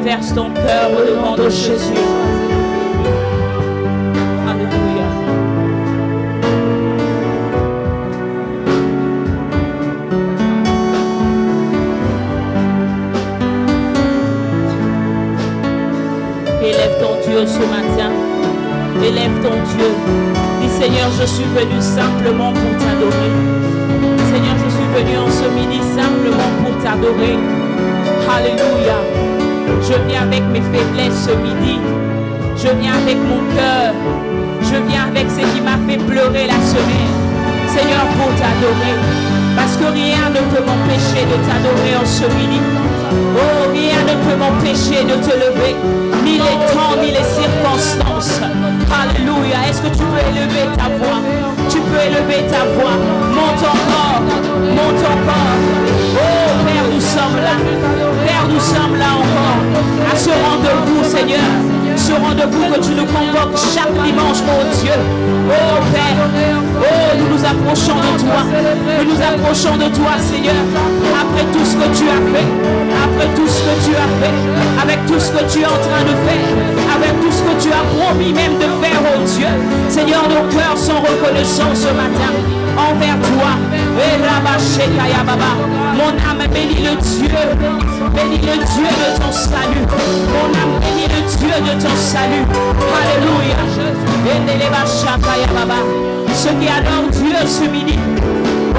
déverse ton cœur au nom de Jésus. Alléluia. Élève ton Dieu ce matin. Élève ton Dieu. Dis Seigneur, je suis venu simplement pour t'adorer. Seigneur, je suis venu en ce midi simplement pour t'adorer. Alléluia. Je viens avec mes faiblesses ce midi. Je viens avec mon cœur. Je viens avec ce qui m'a fait pleurer la semaine. Seigneur, pour t'adorer. Parce que rien ne peut m'empêcher de t'adorer en ce midi. Oh, rien ne peut m'empêcher de te lever. Ni les temps, ni les circonstances. Alléluia. Est-ce que tu peux élever ta voix? Tu peux élever ta voix. Monte encore. Monte encore. Oh, Père, nous sommes là. Père, nous sommes là encore. À ce rendez-vous, Seigneur. Ce rendez-vous que tu nous convoques chaque dimanche, mon Dieu. Oh, Père. Oh, nous nous approchons de toi. Nous nous approchons de toi, Seigneur. Après tout ce que tu as fait. Après tout ce que tu as fait. Avec tout ce que tu es en train de faire. Avec tout ce que tu as promis même de faire, oh Dieu. Seigneur, nos cœurs sont reconnaissants ce matin envers toi. Mon âme bénit le Dieu. Bénis le Dieu de ton salut. Mon âme bénit le Dieu de ton salut. Alléluia. Ceux qui adorent Dieu ce midi. Oh,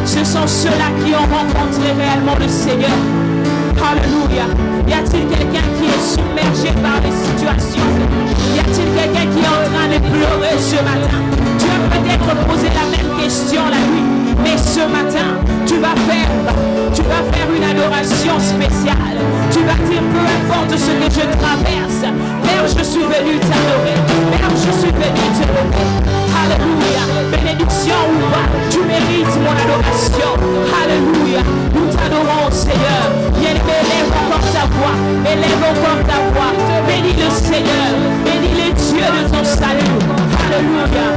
ce sont ceux-là qui ont rencontré réellement le Seigneur. Alléluia. Y a-t-il quelqu'un qui est submergé par les situations? Y a-t-il quelqu'un qui est en train de pleurer ce matin? Tu as peut-être posé la même question la nuit, mais ce matin, tu vas faire une adoration spéciale. Tu vas dire, peu importe ce que je traverse, Père, je suis venu t'adorer. Père, je suis venu te lever. Alléluia. Bénédiction ou pas, tu mérites mon adoration. Alléluia. Nous t'adorons, Seigneur. Bien-aimé, élève encore ta voix. Élève encore ta voix. Bénis le Seigneur. Bénis les dieux de ton salut. Alléluia.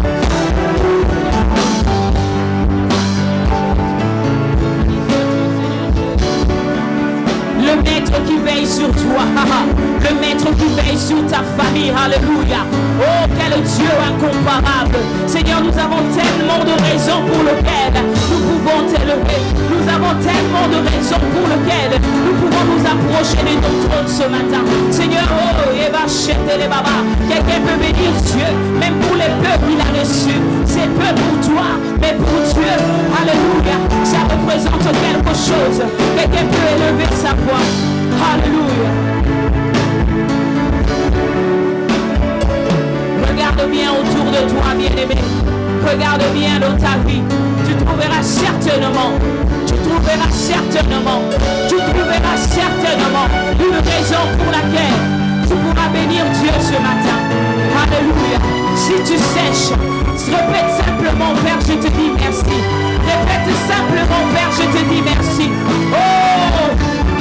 Le maître qui veille sur toi, le maître qui veille sur ta famille, alléluia. Oh, quel Dieu incomparable. Seigneur, nous avons tellement de raisons pour lesquelles nous pouvons t'élever. Nous avons tellement de raisons pour lesquelles nous pouvons nous approcher de ton trône ce matin. Seigneur, oh, Eva, Chete, les Baba, quelqu'un peut bénir Dieu, même pour les peuples qu'il a reçus. C'est peu pour toi, mais pour Dieu, alléluia, ça représente quelque chose. Quelqu'un peut élever sa voix. Alléluia. Regarde bien autour de toi, bien-aimé. Regarde bien dans ta vie. Tu trouveras certainement une raison pour laquelle tu pourras bénir Dieu ce matin. Alléluia. Si tu sèches, répète simplement, Père, je te dis merci. Répète simplement, Père, je te dis merci. Oh,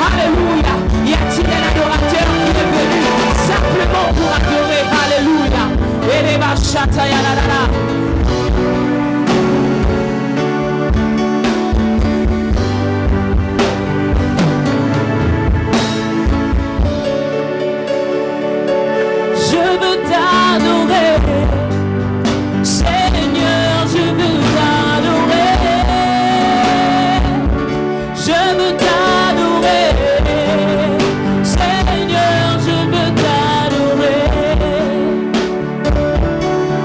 alléluia. Y a-t-il un adorateur qui est venu simplement pour adorer? Alléluia. Et les bachata ya la la la. Je veux t'adorer, Seigneur, je veux t'adorer, je veux t'adorer, Seigneur, je veux t'adorer,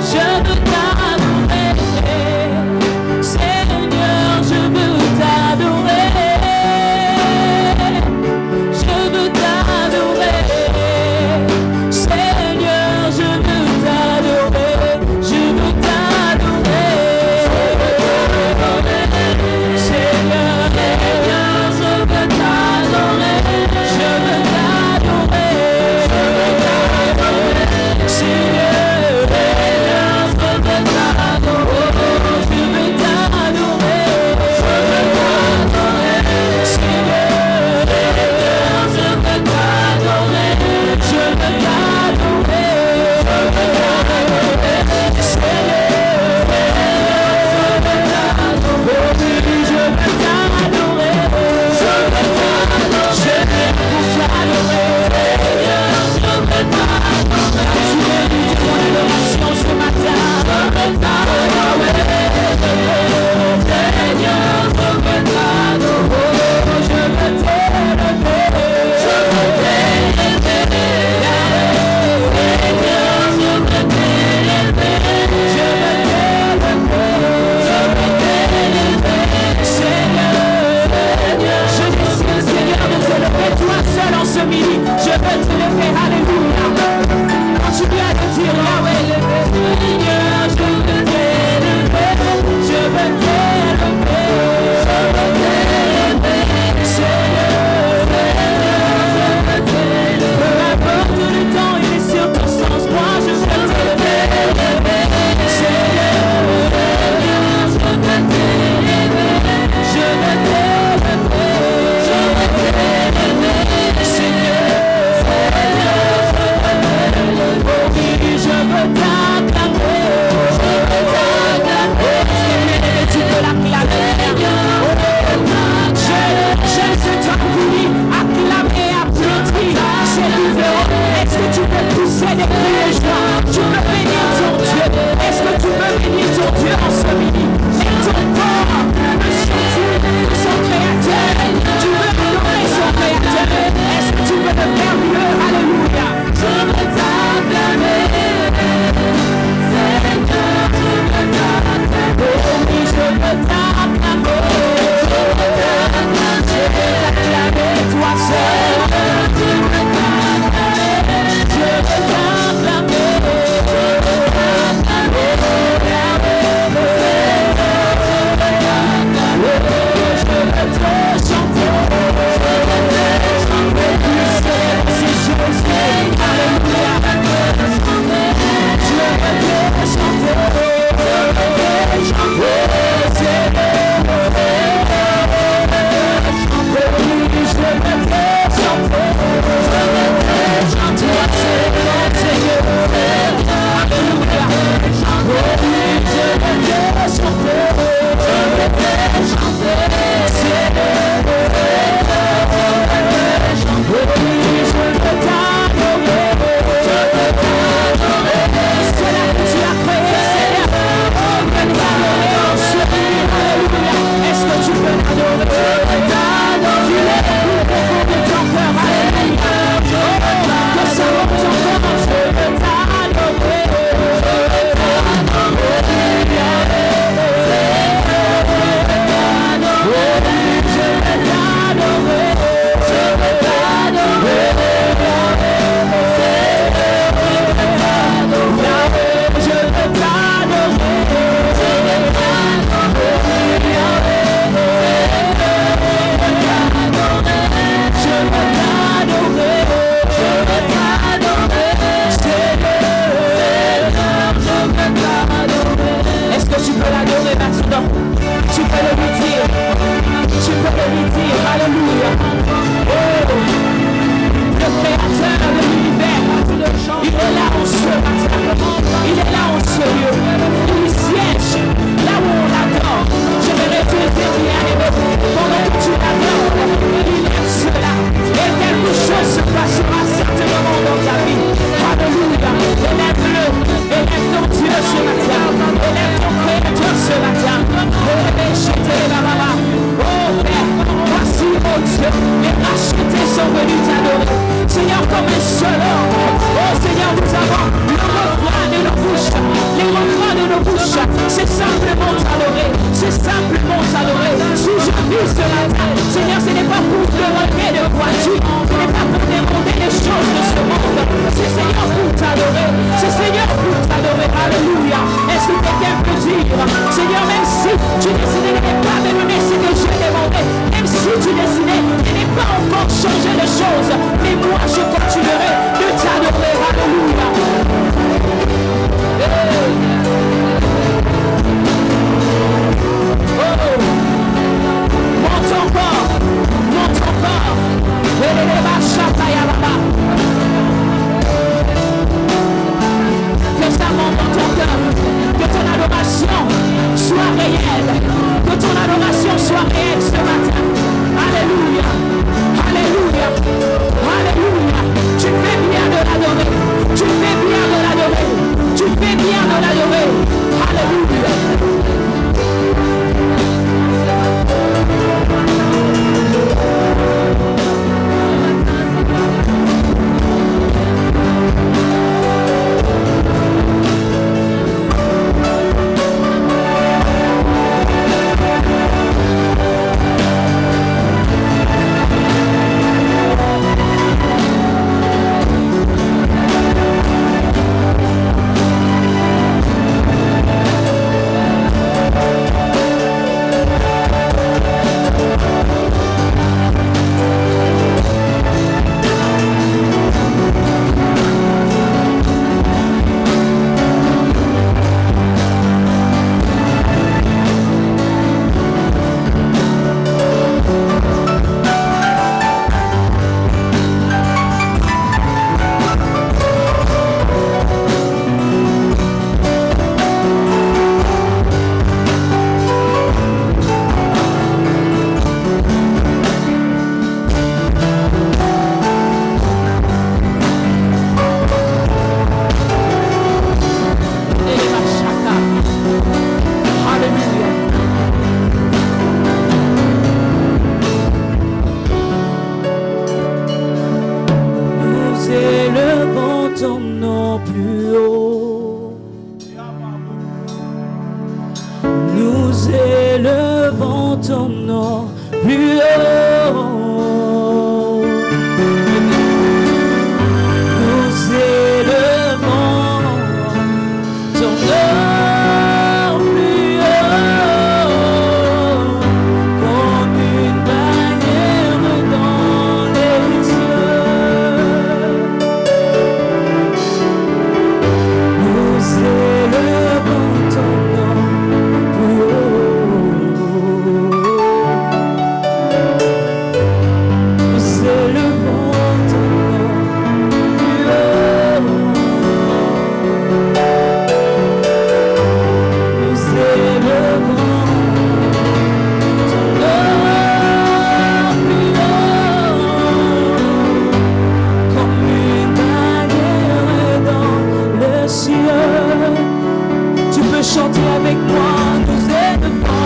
je veux t'adorer. possède des cris de joie. Tu peux bénir ton Dieu. Est-ce que tu peux bénir ton Dieu en ce midi? Et ton corps peut sentir son Créateur. Tu veux adorer son Créateur. Est-ce que tu peux le faire mieux? Alléluia. Je veux t'acclamer. Seigneur, je veux t'acclamer. Oh oui, je veux t'acclamer. Je veux t'acclamer, toi seul. Je veux t'acclamer. Je veux t'acclamer. plus haut. Nous élevons ton nom plus haut. Nous élevons ton nom plus haut, comme une bannière dans les cieux. Nous élevons ton nom plus haut. Nous élevons ton nom plus haut. Nous élevons ton nom plus haut, comme une bannière dans le ciel. Tu peux chanter avec moi, nous élevons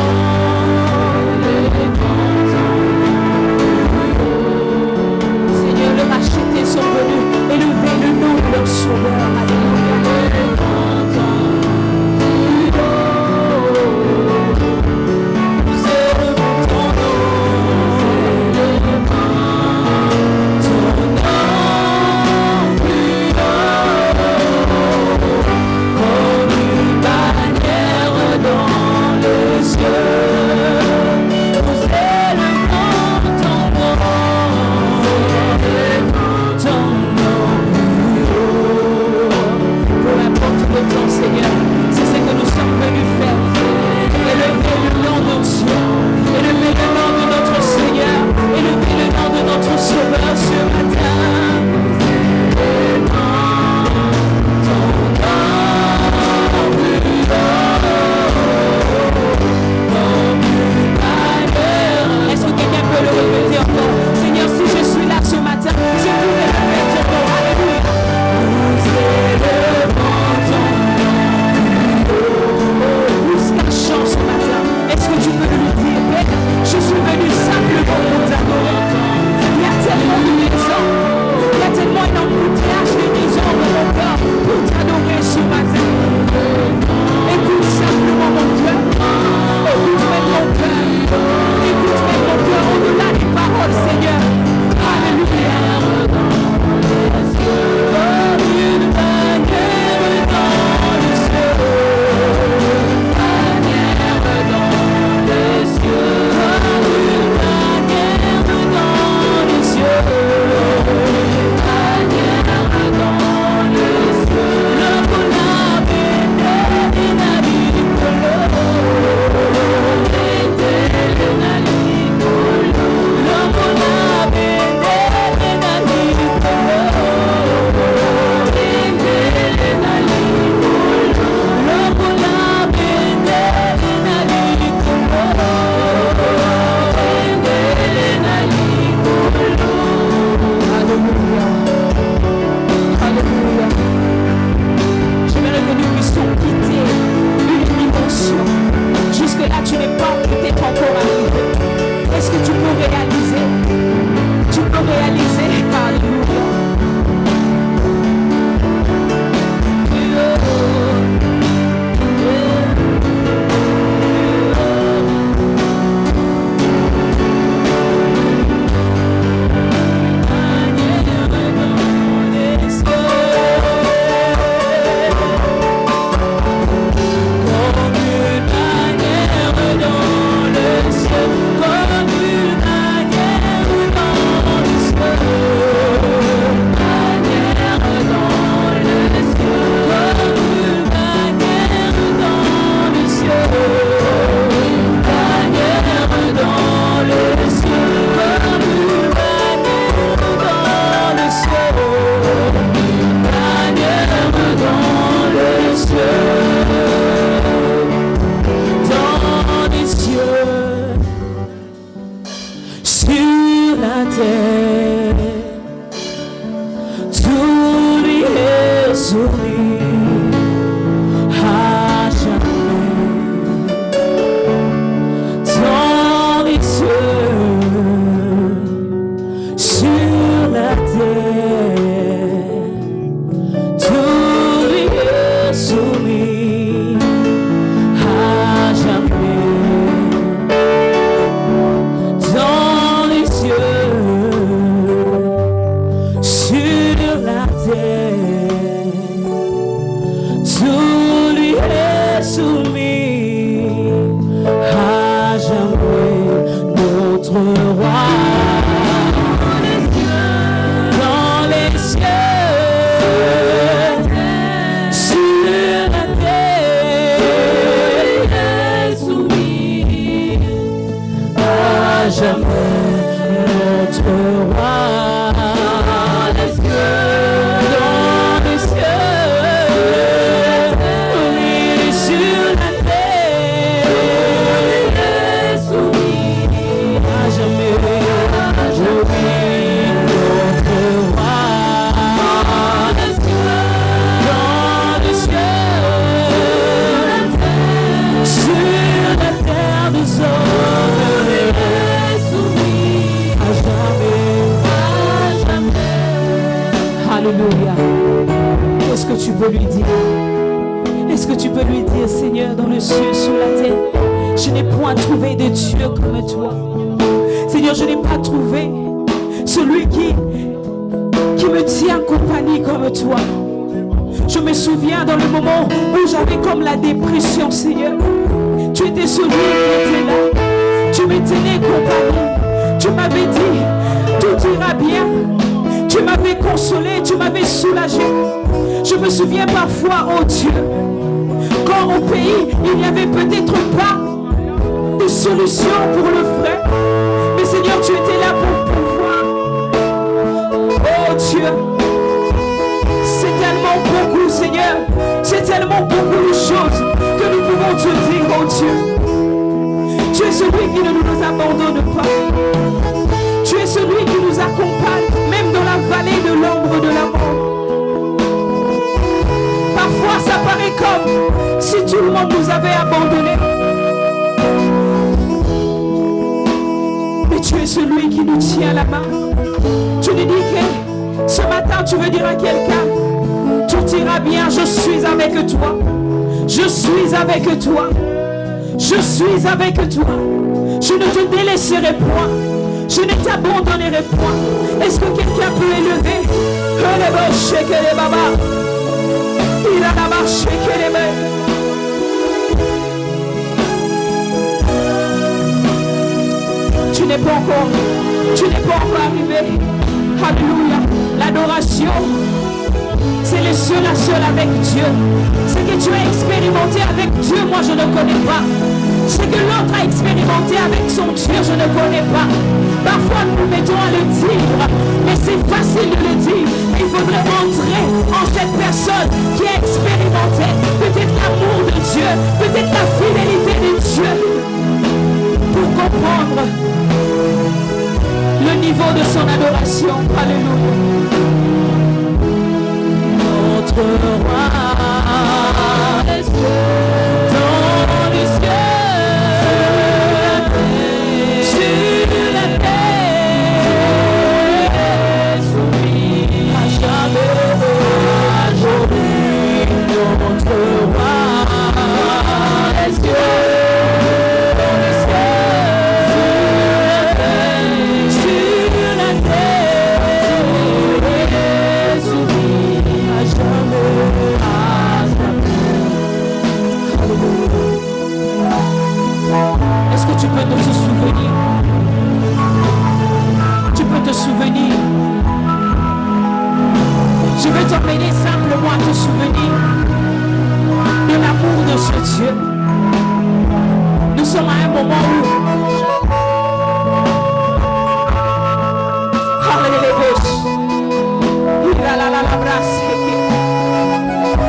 ton nom plus haut. Seigneur, les rachetés sont venus élever le nom de leur sauveur. Alléluia. Nous élevons ton nom, plus haut, comme une bannière dans le ciel. Nous élevons ton nom plus haut. Peu importe le temps, Seigneur, c'est ce que nous sommes venus faire. Élever le nom de Dieu, élever le nom de notre Seigneur, élever le nom de notre Sauveur ce matin. Est-ce que quelqu'un peut le répéter encore? Seigneur, si je suis là ce matin, je pourrais le mettre ton nom. Alléluia. Nous élevons ton nom plus qu'un chant ce matin. Est-ce que tu peux lui dire, Père, je suis venu simplement pour t'adorer. Il y a tellement de raisons, il y a tellement un embouteillage de raisons dans mon cœur pour t'adorer ce matin. Écoute simplement mon cœur, écoute même mon cœur, écoute même mon cœur au-delà des paroles, Seigneur. Alléluia. Comme une bannière dans le ciel, bannière dans les cieux, comme une bannière dans les cieux, bannière dans les cieux. Le voleur Alléluia. J'aimerais que nous puissions quitter une dimension. Jusque-là, tu n'es pas peut-être encore arrivé. Est-ce que tu peux réaliser? Tu peux réaliser. Alléluia. Sur la terre, tout que tu peux lui dire? Est-ce que tu peux lui dire, Seigneur, dans le ciel, sur la terre, je n'ai point trouvé de Dieu comme toi. Seigneur, je n'ai pas trouvé celui qui me tient compagnie comme toi. Je me souviens dans le moment où j'avais comme la dépression, Seigneur. Tu étais celui qui était là. Tu me tenais compagnie. Tu m'avais dit, tout ira bien. Tu m'avais consolé, tu m'avais soulagé. Je me souviens parfois, oh Dieu, quand au pays, il n'y avait peut-être pas de solution pour le frère. Mais Seigneur, tu étais là pour pouvoir. Oh Dieu, c'est tellement beaucoup, Seigneur. C'est tellement beaucoup de choses que nous pouvons te dire, oh Dieu. Tu es celui qui ne nous abandonne pas. Tu es celui qui nous accompagne, même dans la vallée de l'ombre de la mort. Parfois, ça paraît comme si tout le monde nous avait abandonnés. Mais tu es celui qui nous tient la main. Tu nous dis que ce matin, tu veux dire à quelqu'un, tout ira bien, je suis avec toi. Je suis avec toi. Je suis avec toi. Je ne te délaisserai point. Je ne t'abandonnerai point. Est-ce que quelqu'un peut élever? Il a la marche que les mains. Tu n'es pas encore arrivé. Alléluia. L'adoration, c'est le seul à seul avec Dieu. Ce que tu as expérimenté avec Dieu, moi je ne connais pas. Ce que l'autre a expérimenté avec son Dieu, je ne connais pas. Parfois nous nous mettons à le dire, mais c'est facile de le dire. Il faudrait entrer en cette personne qui a expérimenté peut-être l'amour de Dieu, peut-être la fidélité de Dieu, pour comprendre le niveau de son adoration. Alléluia. Notre roi est dans les cieux, sur la terre, soumis à jamais, notre roi est dans les cieux, sur la terre, soumis à jamais. Est-ce que tu peux te souvenir? Tu peux te souvenir. Je veux t'emmener simplement à te souvenir de l'amour de ce Dieu. Nous sommes à un moment où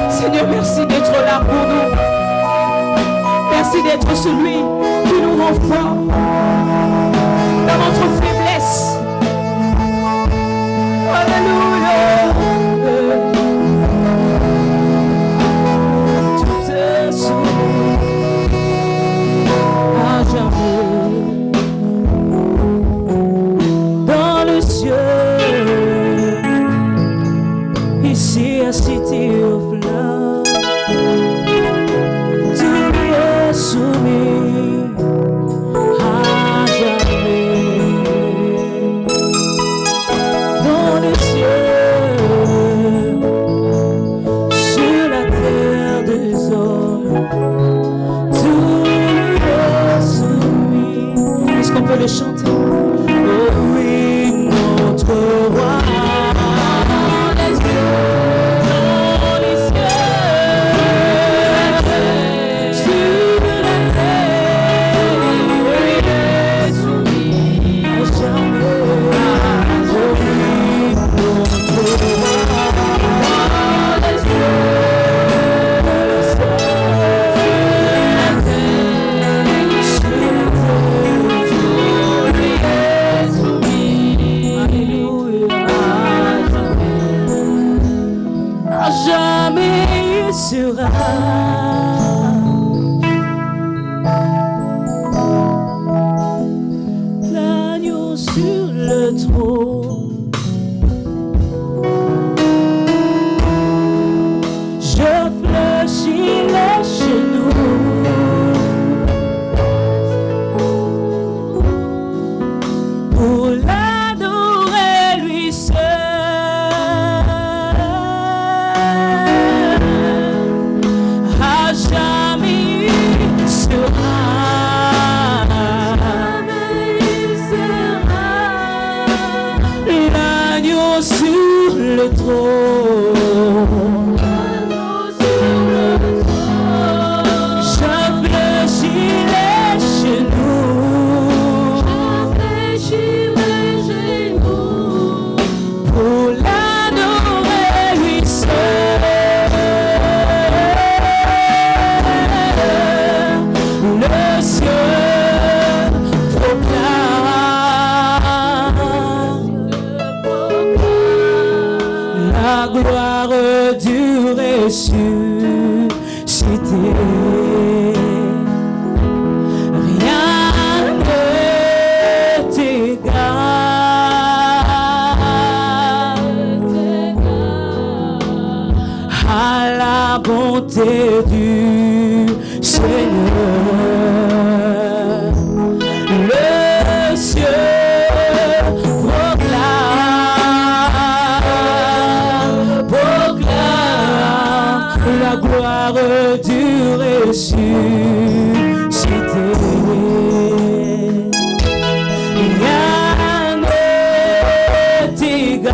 Seigneur, merci d'être là pour nous. Merci d'être celui qui nous rend forts dans notre faiblesse. Alléluia. Tout est sauvé à jamais dans le ciel. Ici à City of Love, tout est soumis à jamais. Dans le ciel, sur la terre des hommes, tout est soumis. Est-ce qu'on peut le chanter? Oh oui, notre roi. L'agneau sur le trône, fléchis les genoux. Pour l'adorer lui seul. À jamais il sera. L'agneau sur le trône. Je fléchis les genoux. Pour l'adorer lui seul. Le ciel proclame la gloire du ressuscité. Rien ne t'égale à la bonté du Seigneur. Le ciel proclame la gloire du ressuscité. Rien ne t'égale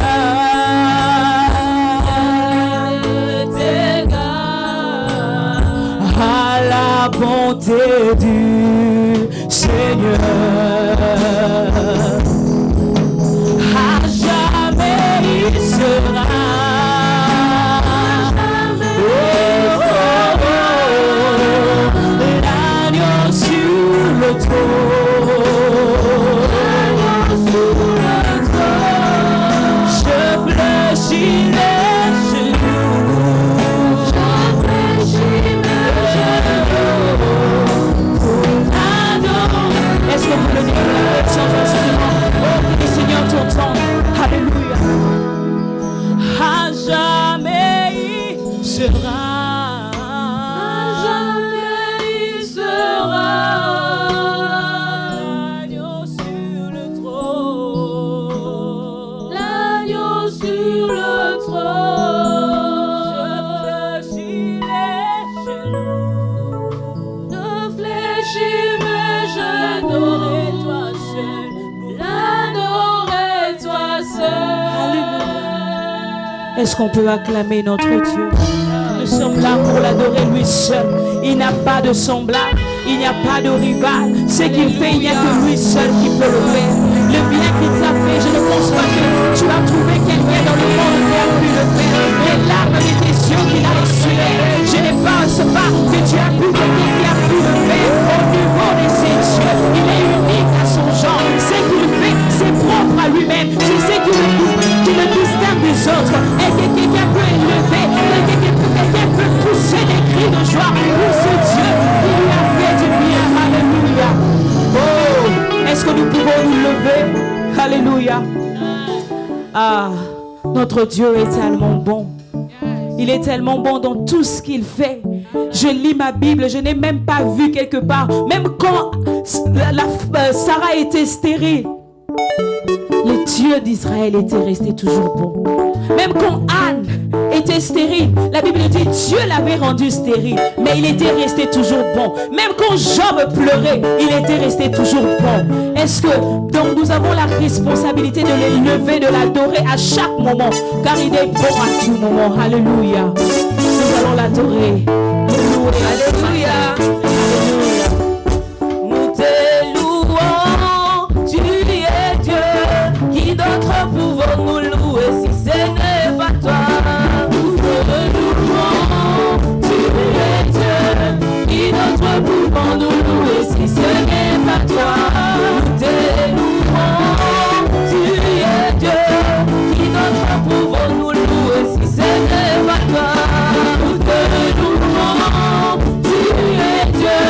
à la bonté du Seigneur. À jamais il sera. L'agneau sur le trône. Je fléchis les genoux. Est-ce que vous le dites sans instrument? Oh, que Seigneur t'entende. Alléluia. À jamais il sera. L'agneau sur le trône. Je fléchis les genoux. Est-ce qu'on peut acclamer notre Dieu? Nous sommes là pour l'adorer lui seul. Il n'a pas de semblable, il n'y a pas de rival. Ce qu'il fait, il n'y a que lui seul qui peut le faire. Le bien qu'il t'a fait, je ne pense pas que tu as trouvé quelqu'un dans le monde qui a pu le faire. Les larmes de tes yeux qu'il a essuées, je ne pense pas que tu as pu quelqu'un qui a pu le faire. Au niveau de ses yeux, il est unique à son genre. Ce qu'il fait, c'est propre à lui-même. C'est ce qui le distingue des autres. Et que quelqu'un peut élever, quelqu'un peut pousser des cris de joie pour ce Dieu qui lui a fait du bien. Alléluia. Oh, est-ce que nous pouvons nous lever? Alléluia. Ah, notre Dieu est tellement bon. Il est tellement bon dans tout ce qu'il fait. Je lis ma Bible, je n'ai même pas vu quelque part. Même quand Sarah était stérile, le Dieu d'Israël était resté toujours bon. Même quand Anne était stérile, la Bible dit Dieu l'avait rendu stérile, mais il était resté toujours bon. Même quand Job pleurait, il était resté toujours bon. Est-ce que donc nous avons la responsabilité de l'élever, de l'adorer à chaque moment, car il est bon à tout moment. Alléluia. Nous allons l'adorer. Alléluia. Alléluia. Nous te louons, tu es Dieu. Qui d'autre pouvons nous louer si ce n'est pas toi? Nous te louons, tu es Dieu. Qui d'autre pouvons nous louer si ce n'est pas toi? Nous te louons, tu es Dieu. Qui d'autre pouvons nous louer si ce n'est pas toi? Nous te louons, tu es Dieu.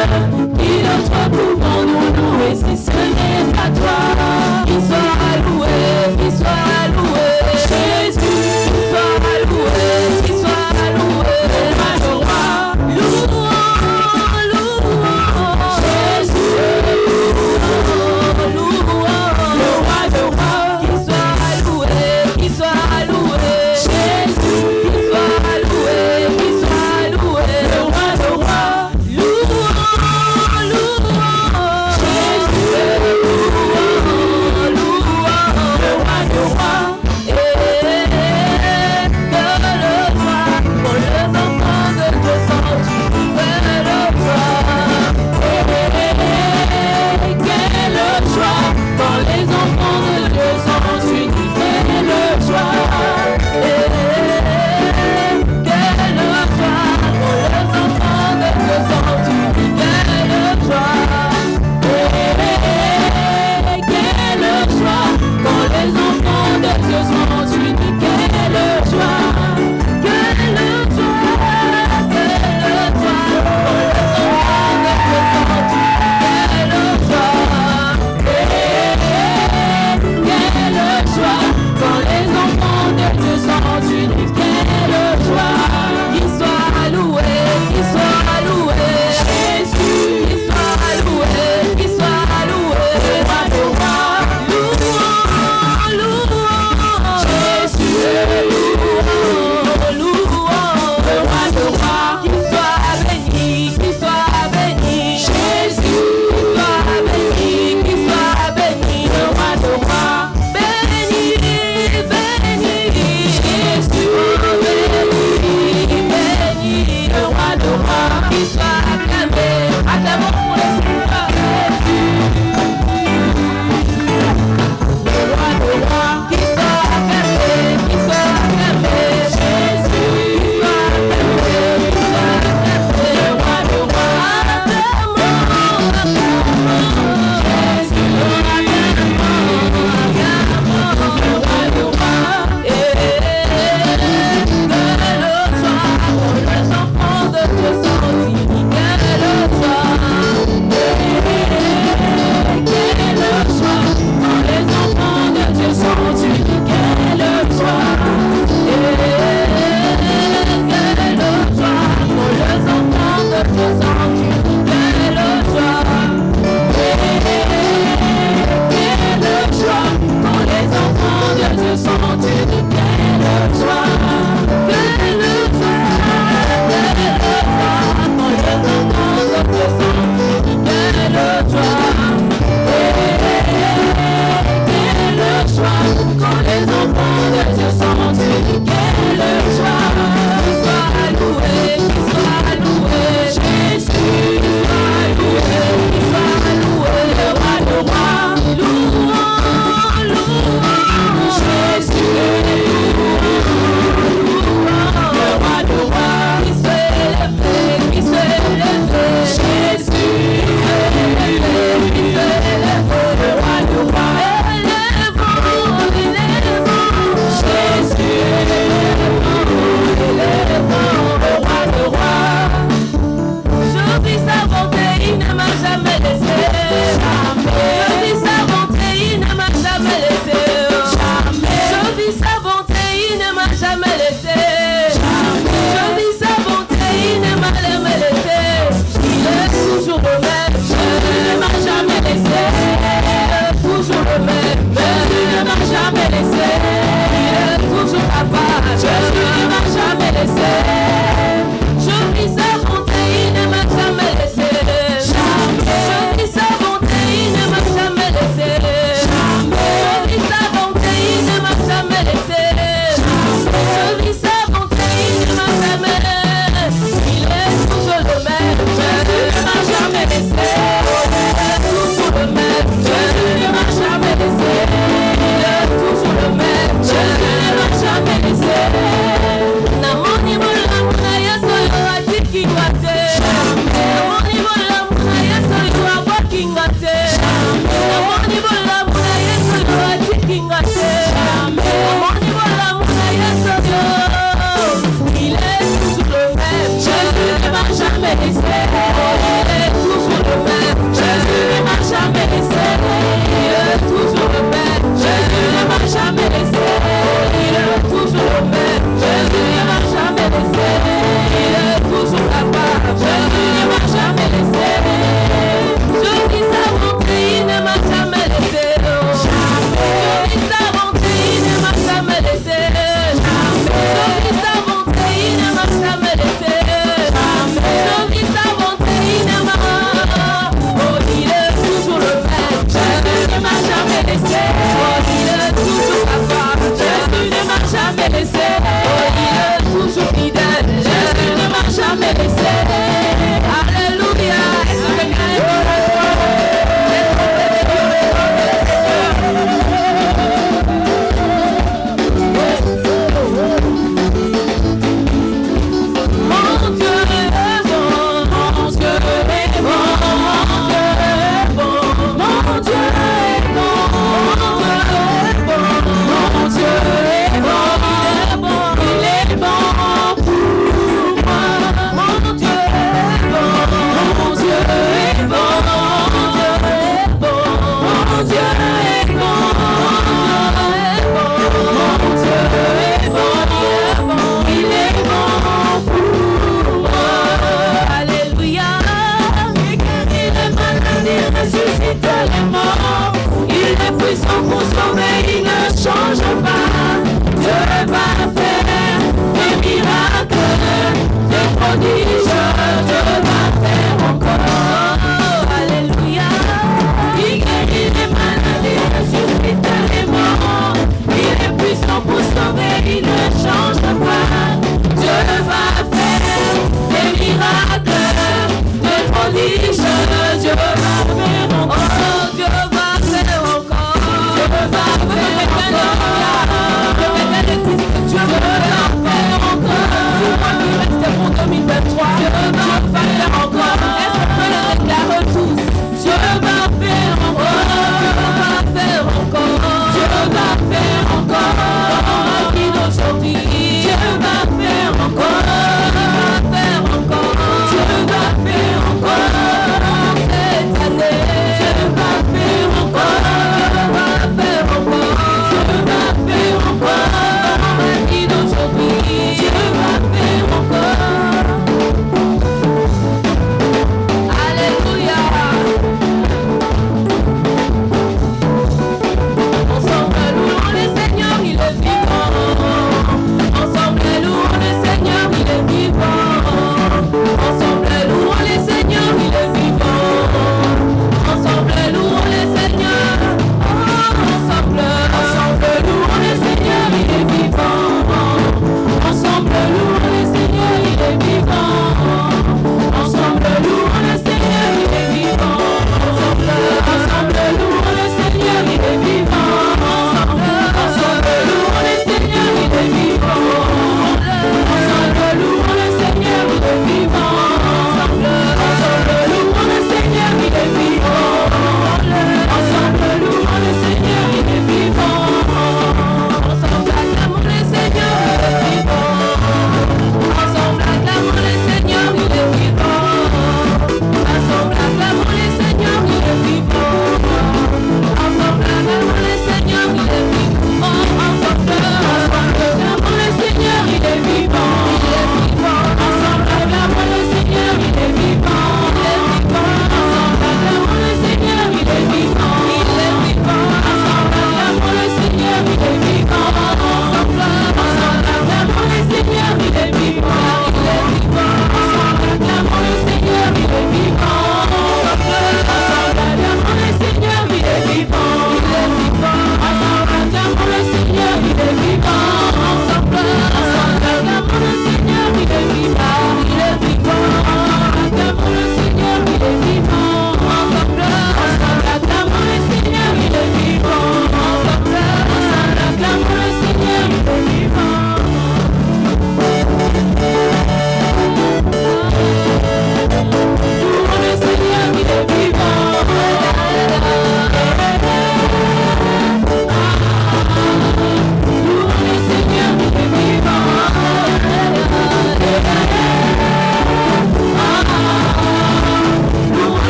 Mon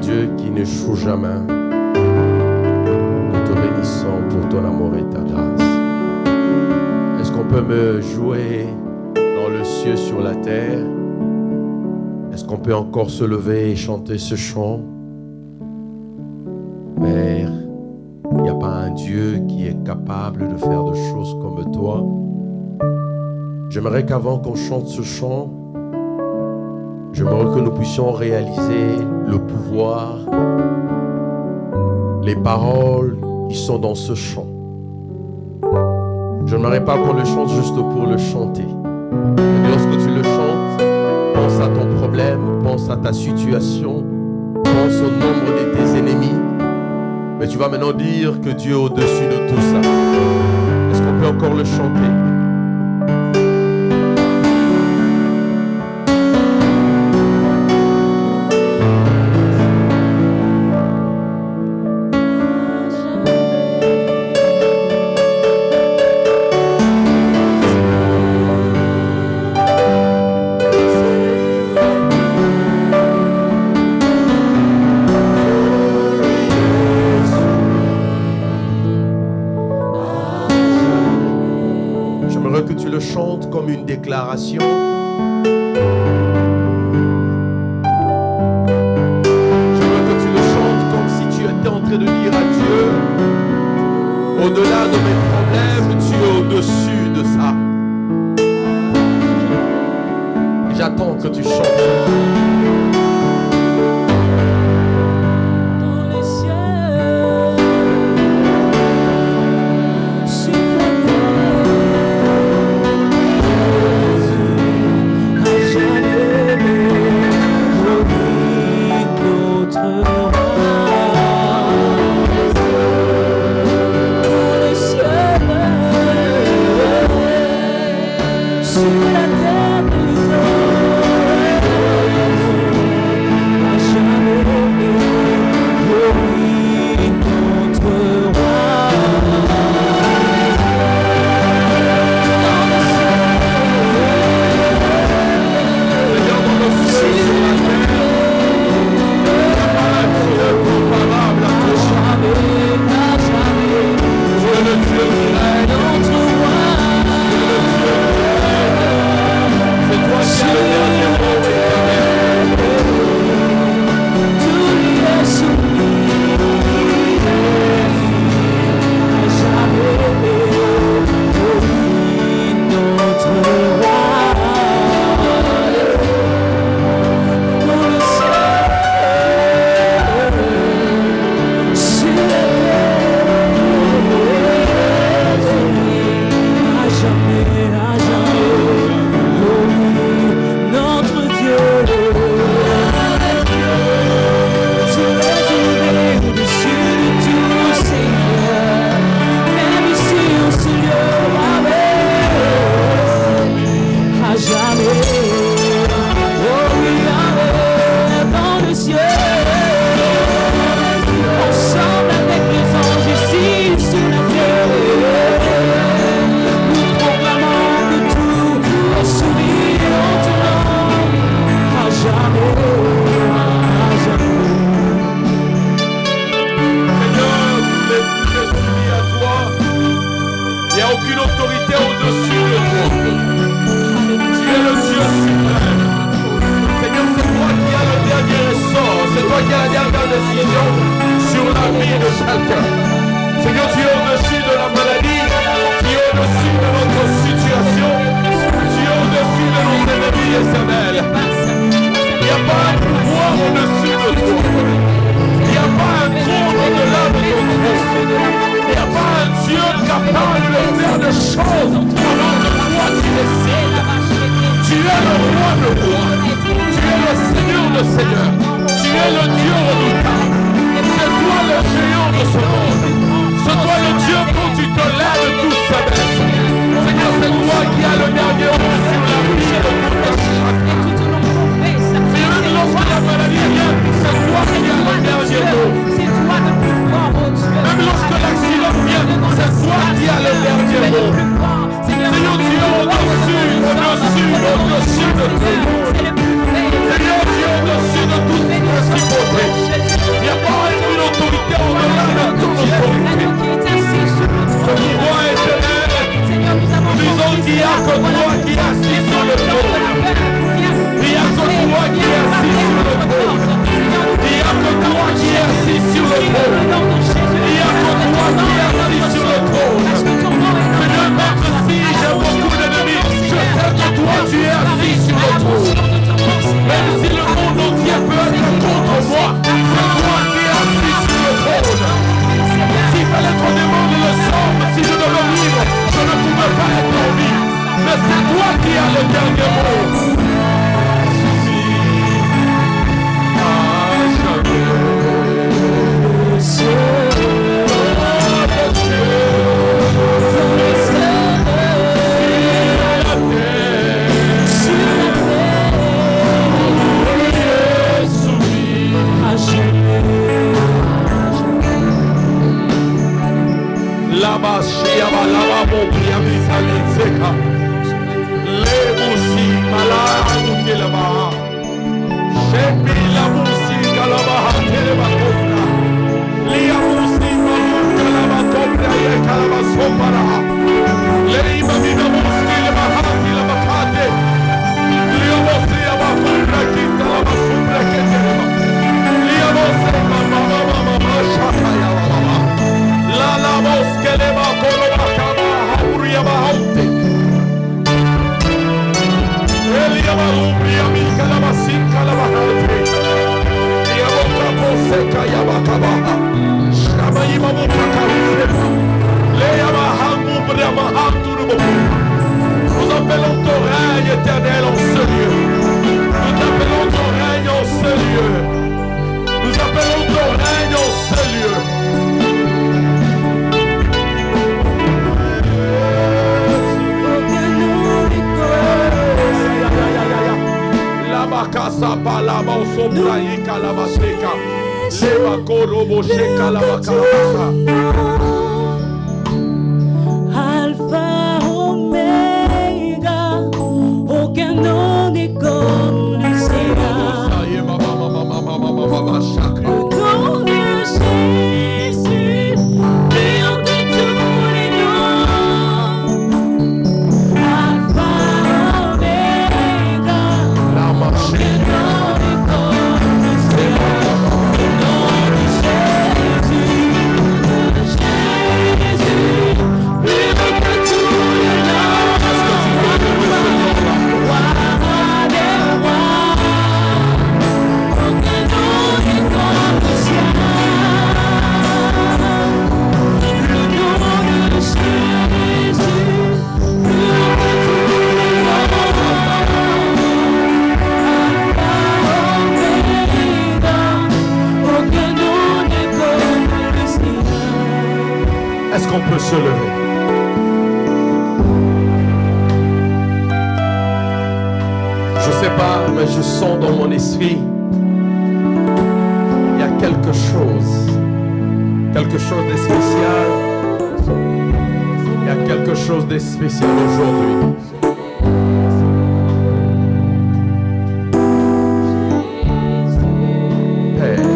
Dieu qui n'échoue jamais. Nous te bénissons pour ton amour et ta grâce. Est-ce qu'on peut me jouer dans le ciel sur la terre? Est-ce qu'on peut encore se lever et chanter ce chant? Père, il n'y a pas un Dieu qui est capable de faire des choses comme toi. J'aimerais qu'avant qu'on chante ce chant, j'aimerais que nous puissions réaliser le pouvoir, les paroles qui sont dans ce chant. Je n'aimerais pas qu'on le chante juste pour le chanter. Mais lorsque tu le chantes, pense à ton problème, pense à ta situation, pense au nombre de tes ennemis. Mais tu vas maintenant dire que Dieu est au-dessus de tout ça. Est-ce qu'on peut encore le chanter? Chante comme une déclaration. Je veux que tu le chantes comme si tu étais en train de dire à Dieu, au-delà de mes problèmes, tu es au-dessus de ça. J'attends que tu chantes. Seigneur, tu es au-dessus de la maladie, tu es au-dessus de notre situation, tu es au-dessus de nos ennemis éternels. Il n'y a pas un pouvoir au-dessus de toi. Il n'y a pas un trône au-delà de ton trône. Il n'y a pas un Dieu capable de faire des choses pendant que toi tu décides. Tu es le roi de rois. Tu es le Seigneur de seigneurs. Tu es le Dieu redoutable. C'est toi le géant de ce monde. C'est toi le Dieu quand tu te lèves de toute sa baisse. Seigneur, c'est toi qui as le dernier mot sur la vie de tout le chaque. Seigneur, lorsque la maladie vient, c'est toi qui as le dernier mot. Même lorsque l'accident vient, c'est toi qui as le dernier mot. Seigneur, tu es au-dessus de tout. Makasa palaba osobrayi kalabasheka. Leva korobo sheka labakalabasa. Alpha, Omega, aucun nom n'est comme le Seigneur. Le nom de Jésus, plus haut que tous les noms. Alpha, Omega, aucun nom n'est comme le Seigneur. Le nom de Jésus, plus haut que tous les noms. Roi des rois, aucun nom n'est comme le Seigneur. Le nom de Jésus, plus haut que tous les noms. Alpha, Omega, aucun nom n'est comme le Seigneur. Est-ce qu'on peut se lever? Je sais pas, mais je sens dans mon esprit, il y a quelque chose de spécial. Il y a quelque chose de spécial aujourd'hui. Père,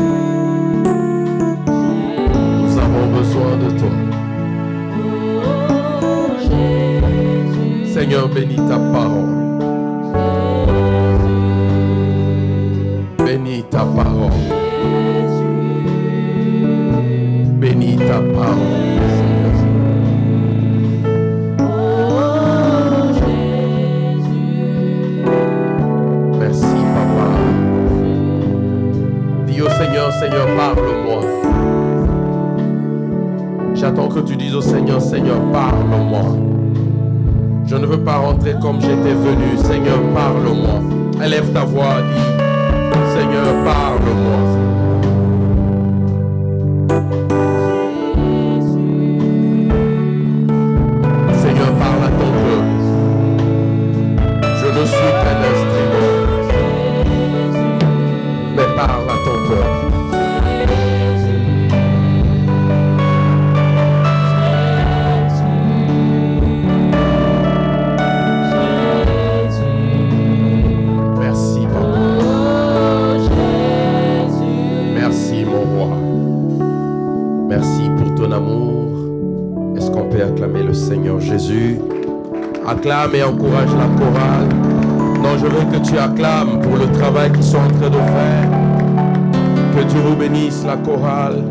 nous avons besoin de toi. Seigneur, bénis ta parole. Bénis ta parole. Bénis ta parole. Merci, Papa. Dis au Seigneur, Seigneur, parle-moi. J'attends que tu dises au Seigneur, Seigneur, parle-moi. Je ne veux pas rentrer comme j'étais venu. Seigneur, parle-moi. Élève ta voix, dis, Seigneur, parle-moi. Seigneur, parle à ton peuple. Je ne suis qu'un instrument. Mais parle à ton peuple. Merci, Papa. Merci, mon roi. Merci pour ton amour. Est-ce qu'on peut acclamer le Seigneur Jésus? Acclame et encourage la chorale. Non, je veux que tu acclames pour le travail qu'ils sont en train de faire. Que Dieu vous bénisse, la chorale.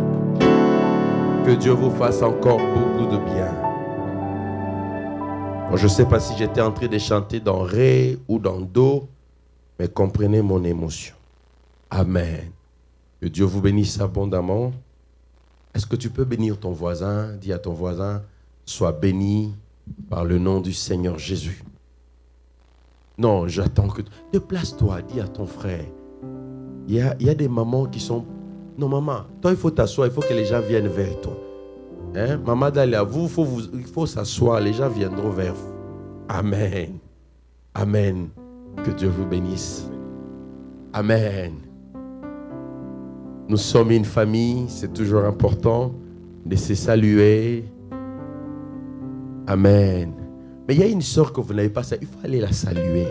Que Dieu vous fasse encore beaucoup de bien. Bon, je ne sais pas si j'étais en train de chanter dans Ré ou dans Do, mais comprenez mon émotion. Amen. Que Dieu vous bénisse abondamment. Est-ce que tu peux bénir ton voisin? Dis à ton voisin, sois béni par le nom du Seigneur Jésus. Non, j'attends que... Déplace-toi, dis à ton frère. Il y a des mamans qui sont... Non, maman, toi, il faut t'asseoir, il faut que les gens viennent vers toi. Hein? Maman Dalia, il faut s'asseoir, les gens viendront vers vous. Amen. Amen. Que Dieu vous bénisse. Amen. Nous sommes une famille, c'est toujours important de se saluer. Amen. Mais il y a une sœur que vous n'avez pas saluée, il faut aller la saluer.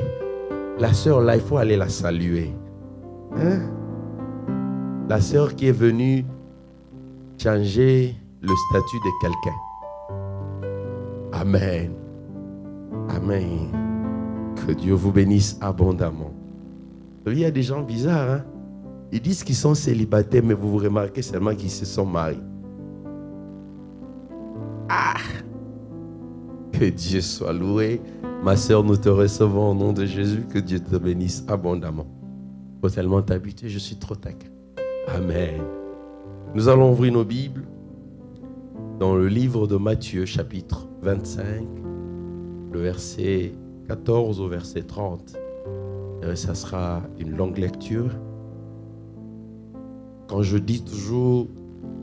La sœur là, il faut aller la saluer. Hein? La sœur qui est venue changer le statut de quelqu'un. Amen. Amen. Que Dieu vous bénisse abondamment. Il y a des gens bizarres, hein? Ils disent qu'ils sont célibataires, mais vous remarquez seulement qu'ils se sont mariés. Ah! Que Dieu soit loué. Ma sœur, nous te recevons au nom de Jésus. Que Dieu te bénisse abondamment. Il faut tellement t'habituer, je suis trop taquin. Amen. Nous allons ouvrir nos Bibles dans le livre de Matthieu, chapitre 25, le verset 14 au verset 30. Et ça sera une longue lecture. Quand je dis toujours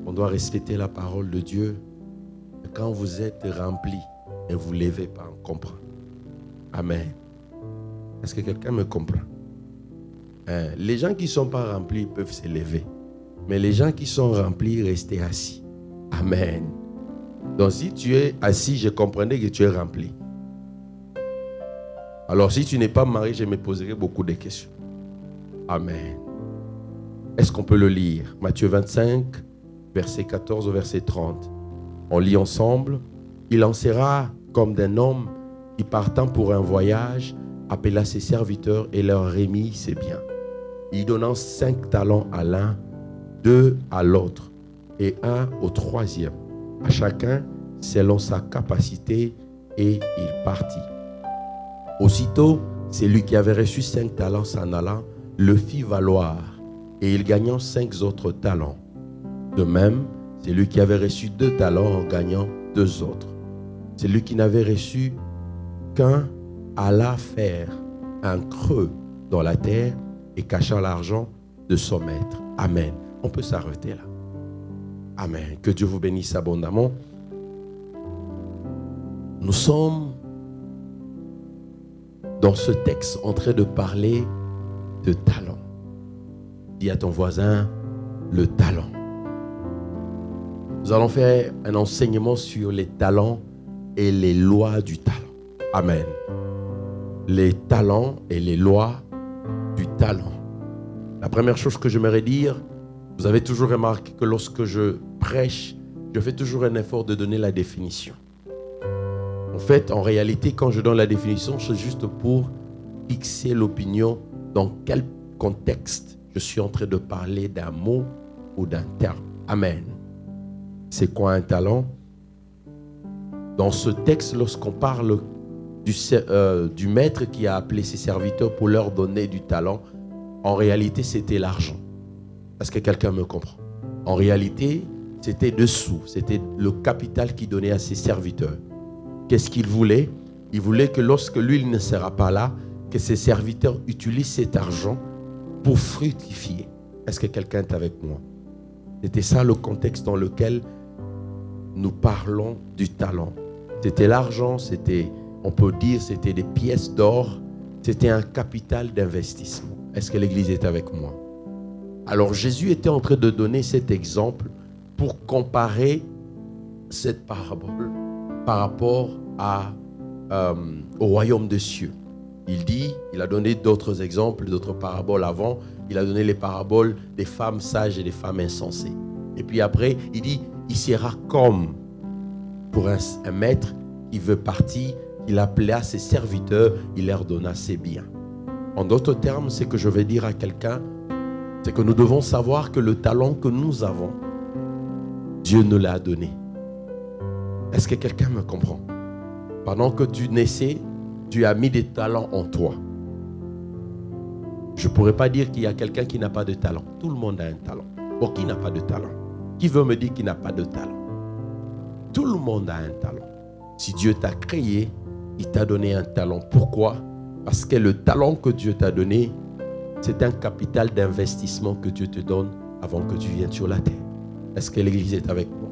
qu'on doit respecter la parole de Dieu, quand vous êtes rempli et vous ne levez pas, on comprend. Amen. Est-ce que quelqu'un me comprend? Les gens qui ne sont pas remplis peuvent se lever. Mais les gens qui sont remplis, restez assis. Amen. Donc si tu es assis, je comprenais que tu es rempli. Alors si tu n'es pas marié, je me poserai beaucoup de questions. Amen. Est-ce qu'on peut le lire? Matthieu 25, verset 14 au verset 30. On lit ensemble. Il en sera comme d'un homme qui partant pour un voyage appela ses serviteurs et leur remit ses biens. Il donnant 5 talents à l'un, 2 à l'autre et 1 au troisième, à chacun selon sa capacité, et il partit. Aussitôt, celui qui avait reçu 5 talents s'en allant le fit valoir, et il gagnant 5 autres talents. De même, celui qui avait reçu 2 talents en gagnant 2 autres. Celui qui n'avait reçu qu'un alla faire un creux dans la terre et cachant l'argent de son maître. Amen. On peut s'arrêter là. Amen. Que Dieu vous bénisse abondamment. Nous sommes dans ce texte en train de parler de talent. Dis à ton voisin, le talent. Nous allons faire un enseignement sur les talents et les lois du talent. Amen. Les talents et les lois du talent. La première chose que j'aimerais dire, vous avez toujours remarqué que lorsque je prêche, je fais toujours un effort de donner la définition. En fait, en réalité, quand je donne la définition, c'est juste pour fixer l'opinion dans quel contexte je suis en train de parler d'un mot ou d'un terme. Amen. C'est quoi un talent? Dans ce texte, lorsqu'on parle du maître qui a appelé ses serviteurs pour leur donner du talent, en réalité, c'était l'argent. Est-ce que quelqu'un me comprend? En réalité, c'était des sous, c'était le capital qu'il donnait à ses serviteurs. Qu'est-ce qu'il voulait? Il voulait que lorsque lui il ne sera pas là, que ses serviteurs utilisent cet argent pour fructifier. Est-ce que quelqu'un est avec moi? C'était ça le contexte dans lequel nous parlons du talent. C'était l'argent, c'était, on peut dire, c'était des pièces d'or, c'était un capital d'investissement. Est-ce que l'Église est avec moi? Alors Jésus était en train de donner cet exemple pour comparer cette parabole par rapport au royaume des cieux. Il a donné d'autres exemples, d'autres paraboles avant. Il a donné les paraboles des femmes sages et des femmes insensées. Et puis après, il dit, il sera comme pour un maître qui veut partir, il appela ses serviteurs, il leur donna ses biens. En d'autres termes, ce que je vais dire à quelqu'un, c'est que nous devons savoir que le talent que nous avons, Dieu nous l'a donné. Est-ce que quelqu'un me comprend? Pendant que tu naissais, tu as mis des talents en toi. Je ne pourrais pas dire qu'il y a quelqu'un qui n'a pas de talent. Tout le monde a un talent. Or, qui n'a pas de talent? Qui veut me dire qu'il n'a pas de talent? Tout le monde a un talent. Si Dieu t'a créé, il t'a donné un talent. Pourquoi? Parce que le talent que Dieu t'a donné, c'est un capital d'investissement que Dieu te donne avant que tu viennes sur la terre. Est-ce que l'Église est avec moi?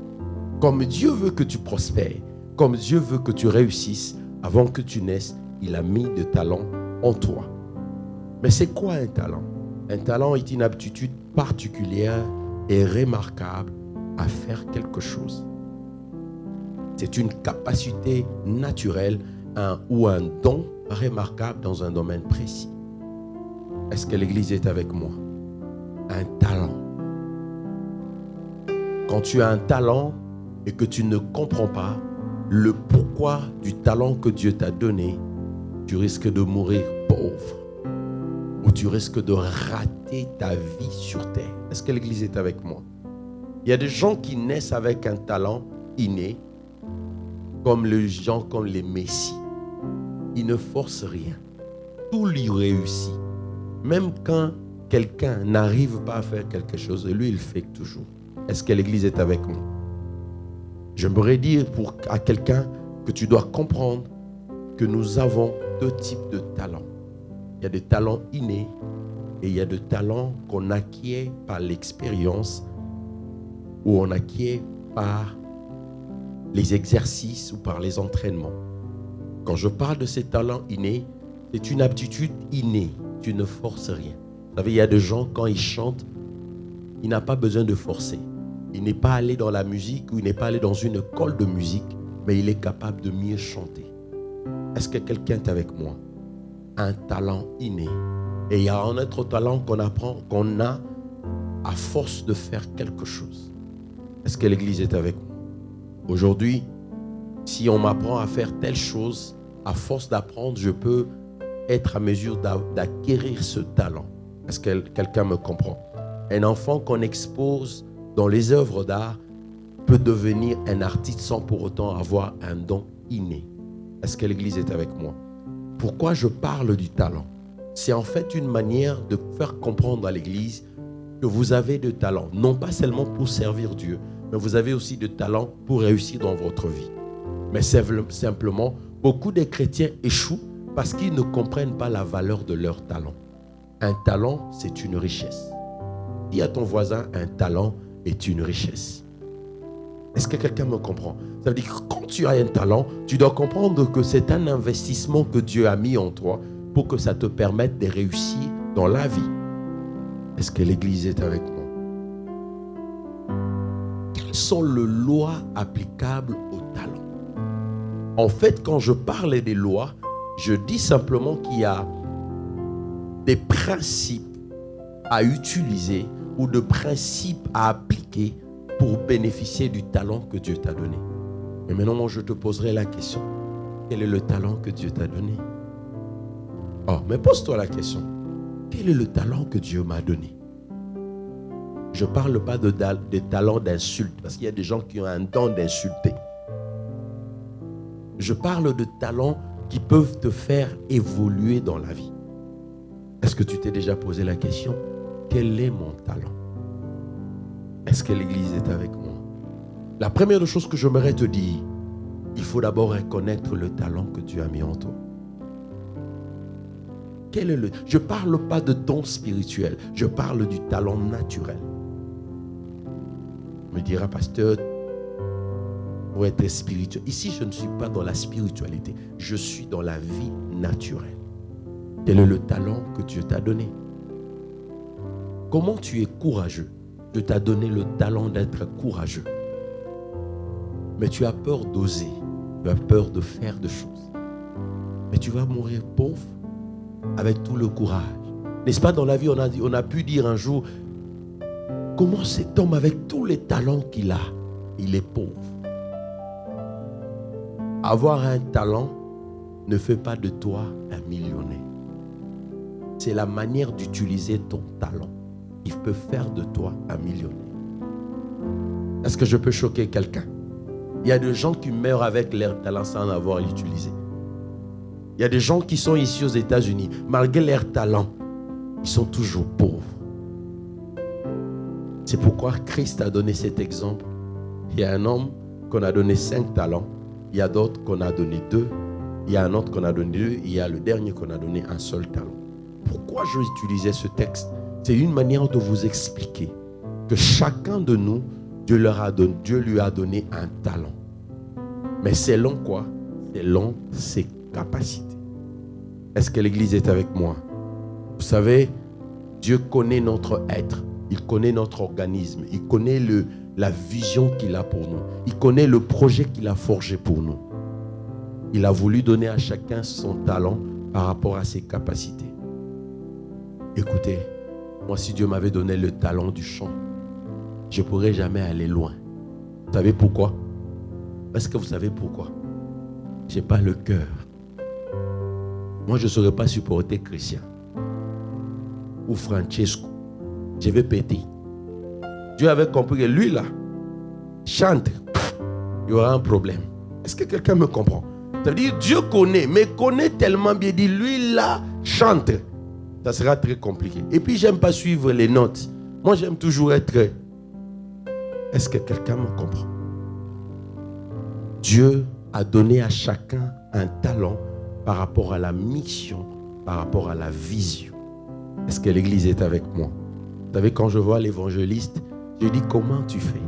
Comme Dieu veut que tu prospères, comme Dieu veut que tu réussisses, avant que tu naisses, il a mis de talent en toi. Mais c'est quoi un talent? Un talent est une aptitude particulière et remarquable à faire quelque chose. C'est une capacité naturelle ou un don remarquable dans un domaine précis. Est-ce que l'Église est avec moi? Un talent. Quand tu as un talent et que tu ne comprends pas le pourquoi du talent que Dieu t'a donné, tu risques de mourir pauvre ou tu risques de rater ta vie sur terre. Est-ce que l'Église est avec moi? Il y a des gens qui naissent avec un talent inné, comme les gens comme les messies. Ils ne forcent rien. Tout lui réussit. Même quand quelqu'un n'arrive pas à faire quelque chose, lui, il fait toujours. Est-ce que l'Église est avec moi? J'aimerais dire à quelqu'un que tu dois comprendre que nous avons 2 types de talents. Il y a des talents innés et il y a des talents qu'on acquiert par l'expérience ou on acquiert par les exercices ou par les entraînements. Quand je parle de ces talents innés, c'est une aptitude innée. Tu ne forces rien. savez, il y a des gens, quand ils chantent, il n'a pas besoin de forcer. Il n'est pas allé dans la musique ou il n'est pas allé dans une école de musique, mais il est capable de mieux chanter. Est-ce que quelqu'un est avec moi? Un talent inné. Et il y a un autre talent qu'on apprend, qu'on a à force de faire quelque chose. Est-ce que l'Église est avec moi? Aujourd'hui, si on m'apprend à faire telle chose, à force d'apprendre, je peux être à mesure d'acquérir ce talent. Est-ce que quelqu'un me comprend? Un enfant qu'on expose dans les œuvres d'art peut devenir un artiste sans pour autant avoir un don inné. Est-ce que l'Église est avec moi? Pourquoi je parle du talent? C'est en fait une manière de faire comprendre à l'Église que vous avez de talent, non pas seulement pour servir Dieu, mais vous avez aussi de talent pour réussir dans votre vie. Mais simplement, beaucoup de chrétiens échouent parce qu'ils ne comprennent pas la valeur de leur talent. Un talent, c'est une richesse. Dis à ton voisin, un talent est une richesse. Est-ce que quelqu'un me comprend? Ça veut dire que quand tu as un talent, tu dois comprendre que c'est un investissement que Dieu a mis en toi pour que ça te permette de réussir dans la vie. Est-ce que l'Église est avec moi? Quelles sont les lois applicables au talent? En fait, quand je parle des lois, je dis simplement qu'il y a des principes à utiliser ou de principes à appliquer pour bénéficier du talent que Dieu t'a donné. Et maintenant, moi, je te poserai la question. Quel est le talent que Dieu t'a donné? Oh, mais pose-toi la question. Quel est le talent que Dieu m'a donné? Je ne parle pas de talent d'insulte, parce qu'il y a des gens qui ont un don d'insulter. Je parle de talents qui peuvent te faire évoluer dans la vie. Est-ce que tu t'es déjà posé la question? Quel est mon talent? Est-ce que l'Église est avec moi? La première chose que j'aimerais te dire, il faut d'abord reconnaître le talent que Dieu a mis en toi. Je ne parle pas de don spirituel, je parle du talent naturel. On me dira, pasteur, pour être spirituel. Ici, je ne suis pas dans la spiritualité, je suis dans la vie naturelle. Quel est le talent que Dieu t'a donné? Comment tu es courageux? Dieu t'a donné le talent d'être courageux. Mais tu as peur d'oser, tu as peur de faire des choses. Mais tu vas mourir pauvre avec tout le courage. N'est-ce pas, dans la vie, on a pu dire un jour, comment cet homme avec tous les talents qu'il a, il est pauvre. Avoir un talent ne fait pas de toi un millionnaire. C'est la manière d'utiliser ton talent qui peut faire de toi un millionnaire. Est-ce que je peux choquer quelqu'un? Il y a des gens qui meurent avec leur talent sans avoir l'utilisé. Il y a des gens qui sont ici aux États-Unis, malgré leur talent, ils sont toujours pauvres. C'est pourquoi Christ a donné cet exemple. Il y a un homme qu'on a donné 5 talents, il y a d'autres qu'on a donné 2, il y a un autre qu'on a donné 2, il y a le dernier qu'on a donné un seul talent. Pourquoi je utilisais ce texte? C'est une manière de vous expliquer que chacun de nous, Dieu lui a donné un talent. Mais selon quoi? Selon ses capacités. Est-ce que l'Église est avec moi? Vous savez, Dieu connaît notre être. Il connaît notre organisme. Il connaît la vision qu'il a pour nous. Il connaît le projet qu'il a forgé pour nous. Il a voulu donner à chacun son talent par rapport à ses capacités. Écoutez, moi, si Dieu m'avait donné le talent du chant, je ne pourrais jamais aller loin. Vous savez pourquoi? Parce que vous savez pourquoi? Je n'ai pas le cœur. Moi, je ne saurais pas supporter Christian ou Francesco. Je vais péter. Dieu avait compris que lui, là, chante, il y aura un problème. Est-ce que quelqu'un me comprend? Ça veut dire Dieu connaît, mais connaît tellement bien. Dit, lui, là, chante. Ça sera très compliqué. Et puis, j'aime pas suivre les notes. Moi, j'aime toujours être... Est-ce que quelqu'un me comprend? Dieu a donné à chacun un talent par rapport à la mission, par rapport à la vision. Est-ce que l'Église est avec moi? Vous savez, quand je vois l'évangéliste, je dis, comment tu fais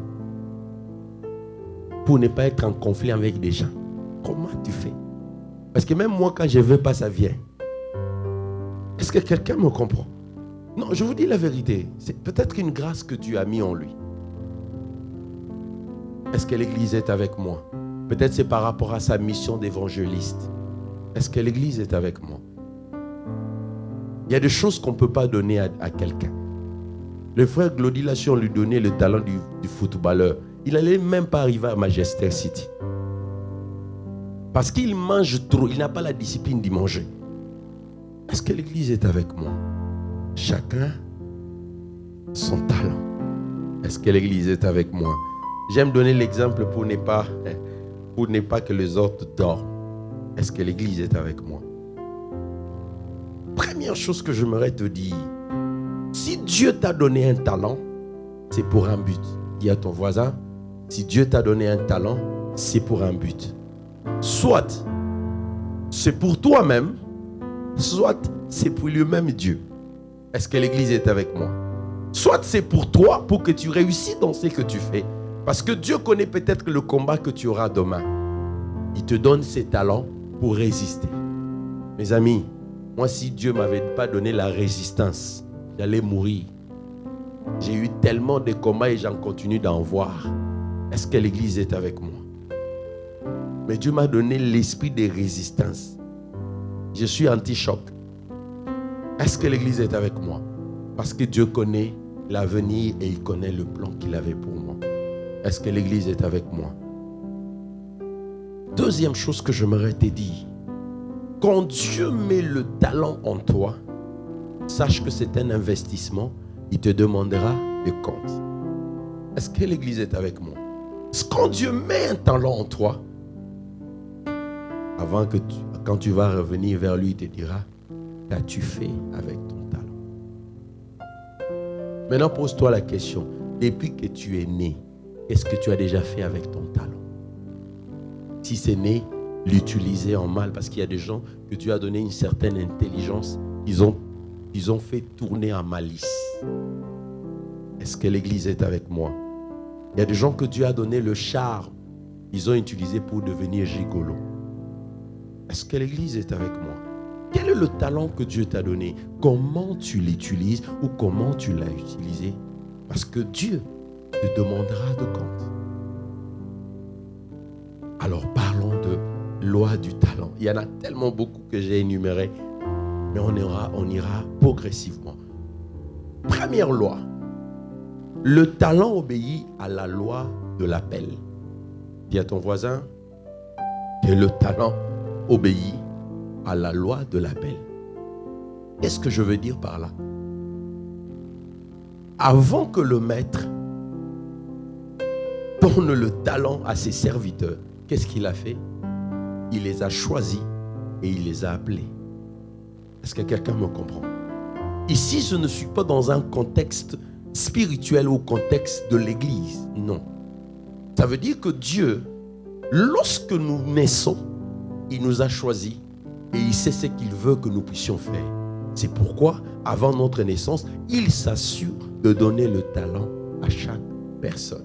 pour ne pas être en conflit avec des gens? Comment tu fais? Parce que même moi, quand je ne veux pas, ça vient. Est-ce que quelqu'un me comprend? Non, je vous dis la vérité. C'est peut-être une grâce que Dieu a mis en lui. Est-ce que l'Église est avec moi? Peut-être c'est par rapport à sa mission d'évangéliste. Est-ce que l'Église est avec moi? Il y a des choses qu'on ne peut pas donner à quelqu'un. Le frère Glody, si on lui donnait le talent du footballeur, il n'allait même pas arriver à Manchester City. Parce qu'il mange trop, il n'a pas la discipline d'y manger. Est-ce que l'Église est avec moi? Chacun son talent. Est-ce que l'Église est avec moi? J'aime donner l'exemple pour ne pas que les autres dorment. Est-ce que l'Église est avec moi? Première chose que j'aimerais te dire, si Dieu t'a donné un talent, c'est pour un but. Dis à ton voisin, si Dieu t'a donné un talent, c'est pour un but. Soit c'est pour toi-même, soit c'est pour lui-même Dieu. Est-ce que l'Église est avec moi? Soit c'est pour toi, pour que tu réussisses dans ce que tu fais. Parce que Dieu connaît peut-être le combat que tu auras demain. Il te donne ses talents pour résister. Mes amis, moi si Dieu ne m'avait pas donné la résistance, j'allais mourir. J'ai eu tellement de combats et j'en continue d'en voir. Est-ce que l'Église est avec moi? Mais Dieu m'a donné l'esprit de résistance. Je suis anti-choc. Est-ce que l'Église est avec moi? Parce que Dieu connaît l'avenir et il connaît le plan qu'il avait pour moi. Est-ce que l'Église est avec moi? Deuxième chose que j'aimerais te dire. Quand Dieu met le talent en toi, sache que c'est un investissement. Il te demandera de compte. Est-ce que l'Église est avec moi? Quand Dieu met un talent en toi, quand tu vas revenir vers lui, il te dira, qu'as-tu fait avec ton talent? Maintenant, pose-toi la question. Depuis que tu es né, qu'est-ce que tu as déjà fait avec ton talent? Si c'est né, l'utiliser en mal. Parce qu'il y a des gens que Dieu a donné une certaine intelligence, ils ont fait tourner en malice. Est-ce que l'Église est avec moi? Il y a des gens que Dieu a donné le charme, ils ont utilisé pour devenir gigolos. Est-ce que l'Église est avec moi? Quel est le talent que Dieu t'a donné? Comment tu l'utilises ou comment tu l'as utilisé? Parce que Dieu te demandera de compte. Alors parlons de loi du talent. Il y en a tellement beaucoup que j'ai énuméré, mais on ira progressivement. Première loi. Le talent obéit à la loi de l'appel. Dis à ton voisin que le talent obéit à la loi de l'appel. Qu'est-ce que je veux dire par là? Avant que le maître donne le talent à ses serviteurs, qu'est-ce qu'il a fait? Il les a choisis et il les a appelés. Est-ce que quelqu'un me comprend? Ici, je ne suis pas dans un contexte spirituel ou contexte de l'église. Non. Ça veut dire que Dieu, lorsque nous naissons, il nous a choisis et il sait ce qu'il veut que nous puissions faire. C'est pourquoi, avant notre naissance, il s'assure de donner le talent à chaque personne.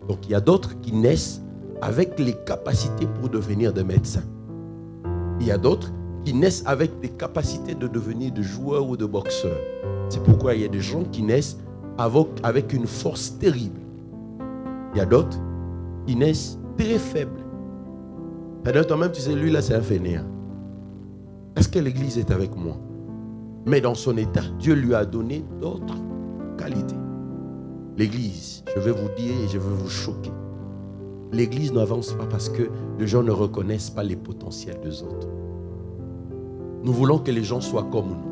Donc, il y a d'autres qui naissent avec les capacités pour devenir des médecins. Il y a d'autres qui naissent avec des capacités de devenir des joueurs ou de boxeurs. C'est pourquoi il y a des gens qui naissent avec une force terrible. Il y a d'autres qui naissent très faibles. C'est-à-dire toi-même, tu sais, lui là, c'est un fainéant. Est-ce que l'Église est avec moi? Mais dans son état, Dieu lui a donné d'autres qualités. L'Église, je vais vous dire et je vais vous choquer. L'Église n'avance pas parce que les gens ne reconnaissent pas les potentiels des autres. Nous voulons que les gens soient comme nous.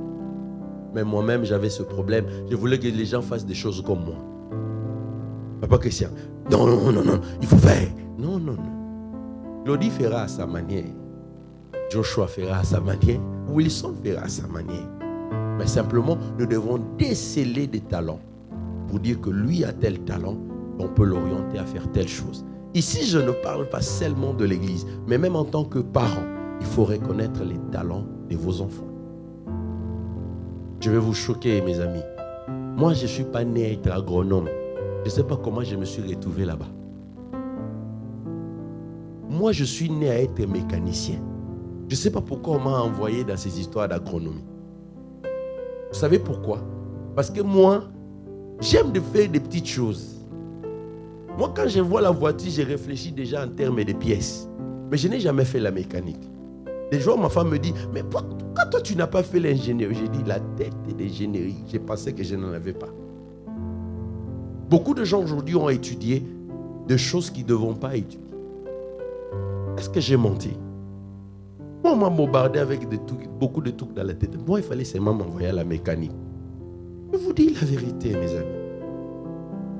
Mais moi-même, j'avais ce problème. Je voulais que les gens fassent des choses comme moi. Papa Christian, non, il faut faire. Non. Glody fera à sa manière. Joshua fera à sa manière. Wilson fera à sa manière. Mais simplement, nous devons déceler des talents pour dire que lui a tel talent, on peut l'orienter à faire telle chose. Ici, je ne parle pas seulement de l'église, mais même en tant que parent, il faut reconnaître les talents de vos enfants. Je vais vous choquer, mes amis. Moi, je ne suis pas né à être agronome. Je ne sais pas comment je me suis retrouvé là-bas. Moi, je suis né à être mécanicien. Je ne sais pas pourquoi on m'a envoyé dans ces histoires d'agronomie. Vous savez pourquoi? Parce que moi, j'aime de faire des petites choses. Moi, quand je vois la voiture, je réfléchis déjà en termes de pièces. Mais je n'ai jamais fait la mécanique. Des jours, ma femme me dit, mais pourquoi toi, tu n'as pas fait l'ingénierie? J'ai dit, la tête d'ingénierie, j'ai pensé que je n'en avais pas. Beaucoup de gens aujourd'hui ont étudié des choses qu'ils ne devront pas étudier. Est-ce que j'ai menti? Moi, on m'a bombardé avec beaucoup de trucs dans la tête. Moi, il fallait seulement m'envoyer à la mécanique. Je vous dis la vérité, mes amis.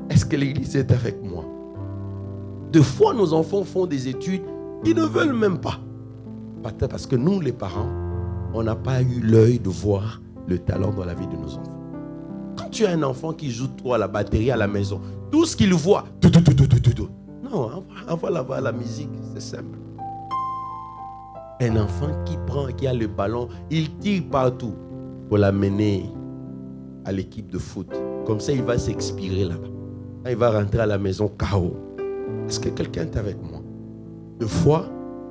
Est-ce que l'église est avec moi? Des fois, nos enfants font des études, ils ne veulent même pas. Peut-être parce que nous, les parents, on n'a pas eu l'œil de voir le talent dans la vie de nos enfants. Quand tu as un enfant qui joue trop à la batterie à la maison, tout ce qu'il voit, non, envoie là-bas la musique, c'est simple. Un enfant qui a le ballon, il tire partout pour l'amener à l'équipe de foot. Comme ça, il va s'expirer là-bas. Il va rentrer à la maison KO. Est-ce que quelqu'un est avec moi? Deux fois,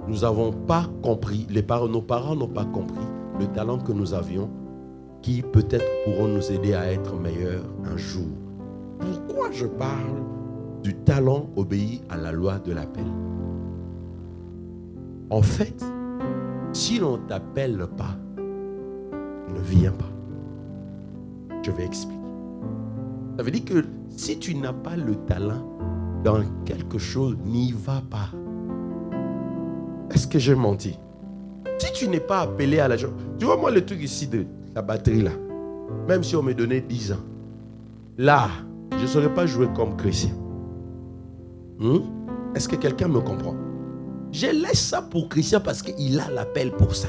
nous n'avons pas compris, nos parents n'ont pas compris le talent que nous avions, qui peut-être pourront nous aider à être meilleurs un jour. Pourquoi je parle du talent obéi à la loi de l'appel? En fait, si l'on ne t'appelle pas, ne viens pas. Je vais expliquer. Ça veut dire que si tu n'as pas le talent dans quelque chose, n'y va pas. Est-ce que j'ai menti? Si tu n'es pas appelé à la chose, tu vois moi le truc ici de la batterie là, même si on me donnait 10 ans, là, je ne saurais pas jouer comme Christian. Est-ce que quelqu'un me comprend? Je laisse ça pour Christian parce qu'il a l'appel pour ça.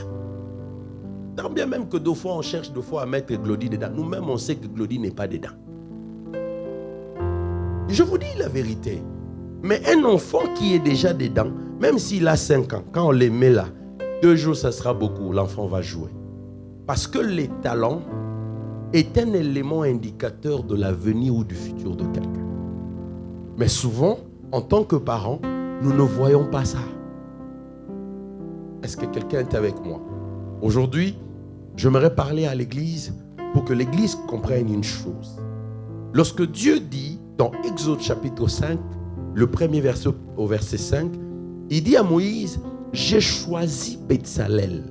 Tant bien même que deux fois on cherche deux fois à mettre Glody dedans, nous-mêmes on sait que Glody n'est pas dedans. Je vous dis la vérité. Mais un enfant qui est déjà dedans, même s'il a 5 ans, quand on les met là, 2 jours, ça sera beaucoup. L'enfant va jouer. Parce que les talents est un élément indicateur de l'avenir ou du futur de quelqu'un. Mais souvent, en tant que parents, nous ne voyons pas ça. Est-ce que quelqu'un est avec moi? Aujourd'hui, j'aimerais parler à l'église pour que l'église comprenne une chose. Lorsque Dieu dit dans Exode chapitre 5, le premier verset au verset 5, il dit à Moïse, j'ai choisi Betsalel.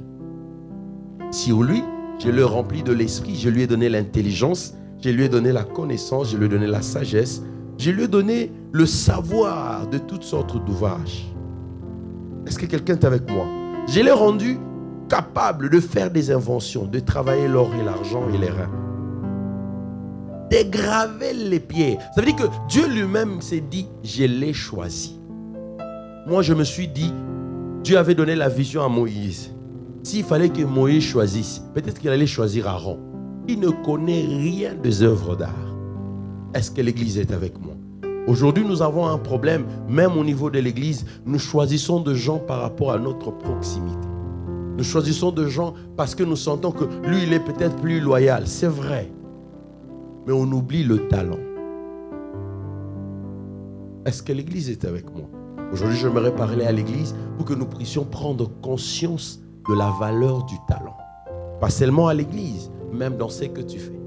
Sur lui, je l'ai rempli de l'esprit, je lui ai donné l'intelligence, je lui ai donné la connaissance, je lui ai donné la sagesse, je lui ai donné le savoir de toutes sortes d'ouvrages. Est-ce que quelqu'un est avec moi? Je l'ai rendu capable de faire des inventions, de travailler l'or et l'argent et les reins, de graver les pierres. Ça veut dire que Dieu lui-même s'est dit, je l'ai choisi. Moi, je me suis dit, Dieu avait donné la vision à Moïse. S'il fallait que Moïse choisisse, peut-être qu'il allait choisir Aaron. Il ne connaît rien des œuvres d'art. Est-ce que l'église est avec moi? Aujourd'hui, nous avons un problème, même au niveau de l'église. Nous choisissons de gens par rapport à notre proximité. Nous choisissons de gens parce que nous sentons que lui, il est peut-être plus loyal. C'est vrai. Mais on oublie le talent. Est-ce que l'église est avec moi? Aujourd'hui, j'aimerais parler à l'église pour que nous puissions prendre conscience de la valeur du talent. Pas seulement à l'église, même dans ce que tu fais.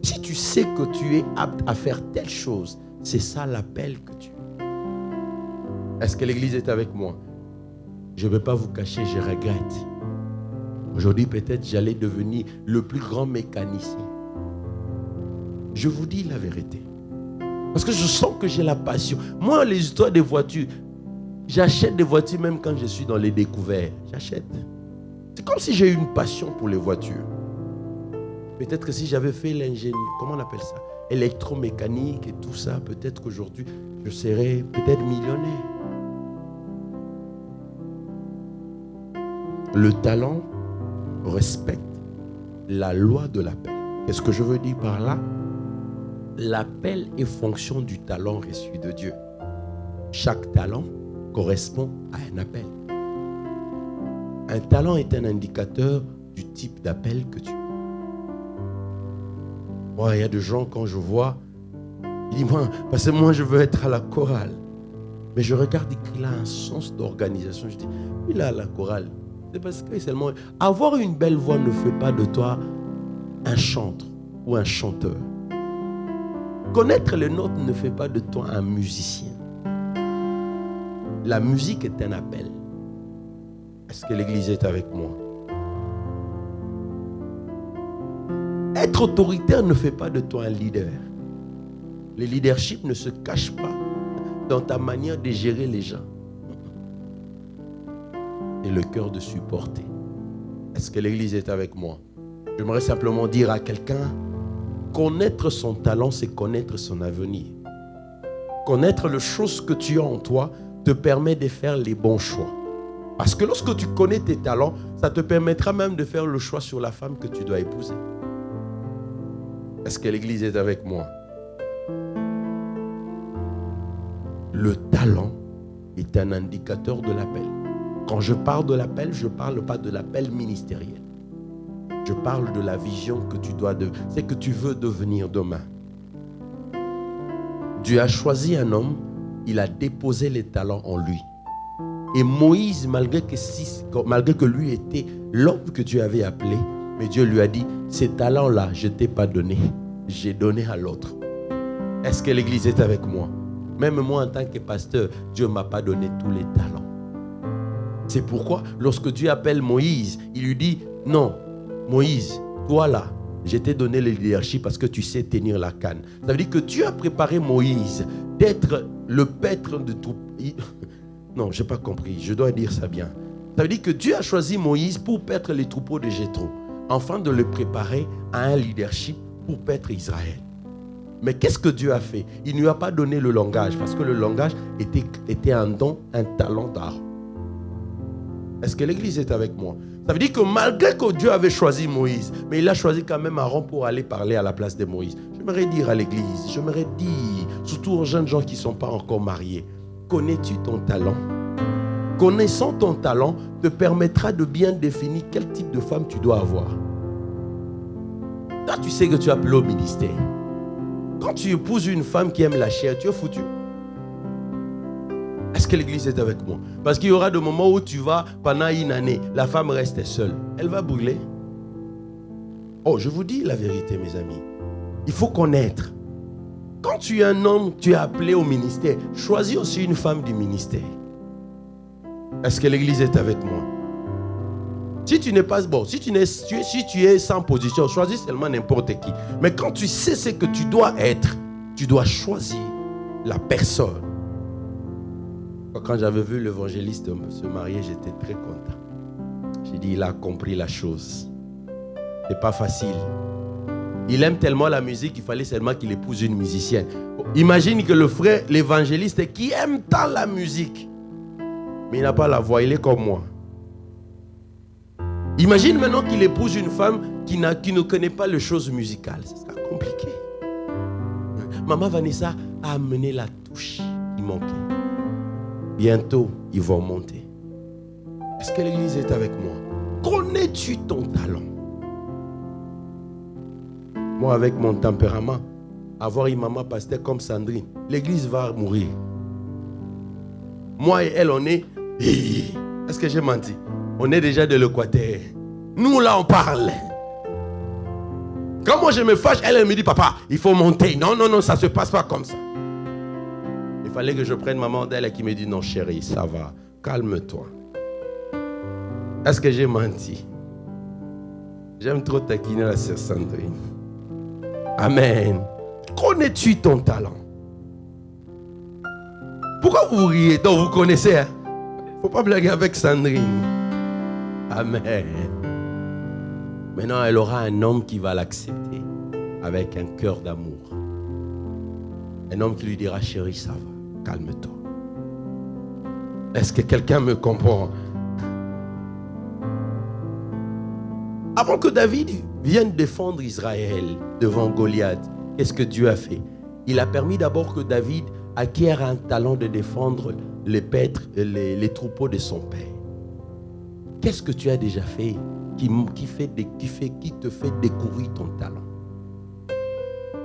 Si tu sais que tu es apte à faire telle chose, c'est ça l'appel que tu as. Est-ce que l'église est avec moi? Je ne vais pas vous cacher, je regrette. Aujourd'hui, peut-être j'allais devenir le plus grand mécanicien. Je vous dis la vérité. Parce que je sens que j'ai la passion. Moi, les histoires des voitures, j'achète des voitures même quand je suis dans les découvertes. J'achète. C'est comme si j'ai eu une passion pour les voitures. Peut-être que si j'avais fait l'ingénieur, comment on appelle ça? Électromécanique et tout ça, peut-être qu'aujourd'hui, je serais peut-être millionnaire. Le talent respecte la loi de l'appel. Qu'est-ce que je veux dire par là? L'appel est fonction du talent reçu de Dieu. Chaque talent correspond à un appel. Un talent est un indicateur du type d'appel que tu as. Moi, il y a des gens, quand je vois, ils disent, parce que moi, je veux être à la chorale. Mais je regarde qu'il a un sens d'organisation. Je dis, il a la chorale. C'est parce que seulement avoir une belle voix ne fait pas de toi un chanteur ou un chanteur. Connaître les notes ne fait pas de toi un musicien. La musique est un appel. Est-ce que l'église est avec moi? Être autoritaire ne fait pas de toi un leader. Le leadership ne se cache pas dans ta manière de gérer les gens. Et le cœur de supporter. Est-ce que l'église est avec moi? J'aimerais simplement dire à quelqu'un, connaître son talent, c'est connaître son avenir. Connaître les choses que tu as en toi te permet de faire les bons choix. Parce que lorsque tu connais tes talents, ça te permettra même de faire le choix sur la femme que tu dois épouser. Est-ce que l'église est avec moi? Le talent est un indicateur de l'appel. Quand je parle de l'appel, je ne parle pas de l'appel ministériel. Je parle de la vision que tu dois devenir, c'est que tu veux devenir demain. Dieu a choisi un homme, il a déposé les talents en lui. Et Moïse, malgré que lui était l'homme que Dieu avait appelé, mais Dieu lui a dit, ces talents-là, je ne t'ai pas donné, j'ai donné à l'autre. Est-ce que l'église est avec moi? Même moi, en tant que pasteur, Dieu ne m'a pas donné tous les talents. C'est pourquoi, lorsque Dieu appelle Moïse, il lui dit, non, Moïse, toi là, je t'ai donné le leadership parce que tu sais tenir la canne. Ça veut dire que Dieu a préparé Moïse d'être le paître de tout. Non, je n'ai pas compris, je dois dire ça bien. Ça veut dire que Dieu a choisi Moïse pour paître les troupeaux de Jéthro, afin de le préparer à un leadership pour paître Israël. Mais qu'est-ce que Dieu a fait? Il ne lui a pas donné le langage, parce que le langage était un don, un talent d'art. Est-ce que l'église est avec moi? Ça veut dire que malgré que Dieu avait choisi Moïse, mais il a choisi quand même Aaron pour aller parler à la place de Moïse. J'aimerais dire à l'église, j'aimerais dire, surtout aux jeunes gens qui ne sont pas encore mariés, connais-tu ton talent? Connaissant ton talent te permettra de bien définir quel type de femme tu dois avoir. Là, tu sais que tu es appelé au ministère. Quand tu épouses une femme qui aime la chair, tu es foutu. Est-ce que l'église est avec moi? Parce qu'il y aura des moments où tu vas, pendant une année, la femme reste seule. Elle va brûler. Oh, je vous dis la vérité, mes amis. Il faut connaître. Quand tu es un homme, tu es appelé au ministère, choisis aussi une femme du ministère. Est-ce que l'église est avec moi? Si tu n'es pas bon, si tu es sans position, choisis seulement n'importe qui. Mais quand tu sais ce que tu dois être, tu dois choisir la personne. Quand j'avais vu l'évangéliste se marier, j'étais très content. J'ai dit, il a compris la chose. C'est pas facile. Il aime tellement la musique qu'il fallait seulement qu'il épouse une musicienne. Imagine que le frère, l'évangéliste, qui aime tant la musique, mais il n'a pas la voix, il est comme moi. Imagine maintenant qu'il épouse une femme qui ne connaît pas les choses musicales. C'est compliqué. Maman Vanessa a amené la touche qui manquait. Bientôt, ils vont monter. Est-ce que l'église est avec moi? Connais-tu ton talent? Moi, avec mon tempérament, avoir une maman pasteur comme Sandrine, l'église va mourir. Moi et elle, on est... Est-ce que j'ai menti? On est déjà de l'Équateur. Nous, là, on parle. Quand moi, je me fâche, elle me dit, papa, il faut monter. Non, non, non, ça ne se passe pas comme ça. Il fallait que je prenne maman d'elle qui me dit, non, chérie, ça va. Calme-toi. Est-ce que j'ai menti? J'aime trop taquiner la sœur Sandrine. Amen. Connais-tu ton talent? Pourquoi vous riez? Donc vous connaissez, hein? Faut pas blaguer avec Sandrine. Amen. Maintenant, elle aura un homme qui va l'accepter avec un cœur d'amour. Un homme qui lui dira, chérie, ça va, calme-toi. Est-ce que quelqu'un me comprend? Avant que David vienne défendre Israël devant Goliath, qu'est-ce que Dieu a fait? Il a permis d'abord que David acquiert un talent de défendre les paîtres, les troupeaux de son père. Qu'est-ce que tu as déjà fait qui te fait découvrir ton talent?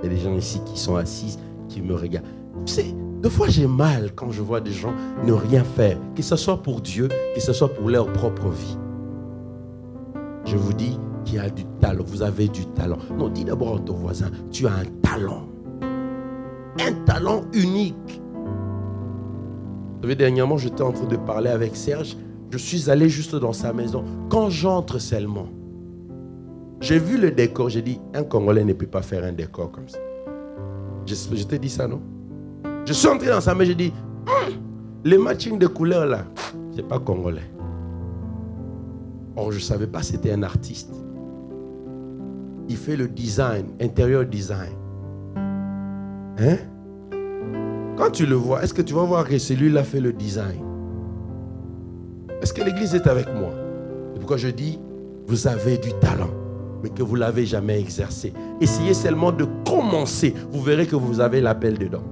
Il y a des gens ici qui sont assis, qui me regardent. Tu sais, des fois j'ai mal quand je vois des gens ne rien faire, que ce soit pour Dieu, que ce soit pour leur propre vie. Je vous dis qu'il y a du talent, vous avez du talent. Non, dis d'abord à ton voisin, tu as un talent. un talent unique. Vous savez, dernièrement, j'étais en train de parler avec Serge. Je suis allé juste dans sa maison. Quand j'entre seulement, j'ai vu le décor. J'ai dit, un Congolais ne peut pas faire un décor comme ça. Je t'ai dit ça, non? Je suis entré dans sa maison, j'ai dit, les matching de couleurs là, c'est pas congolais. Or, je ne savais pas c'était un artiste. Il fait le design, intérieur design. Hein? Quand tu le vois, est-ce que tu vas voir que celui-là fait le design? Est-ce que l'église est avec moi? C'est pourquoi je dis, vous avez du talent, mais que vous ne l'avez jamais exercé. Essayez seulement de commencer. Vous verrez que vous avez l'appel dedans.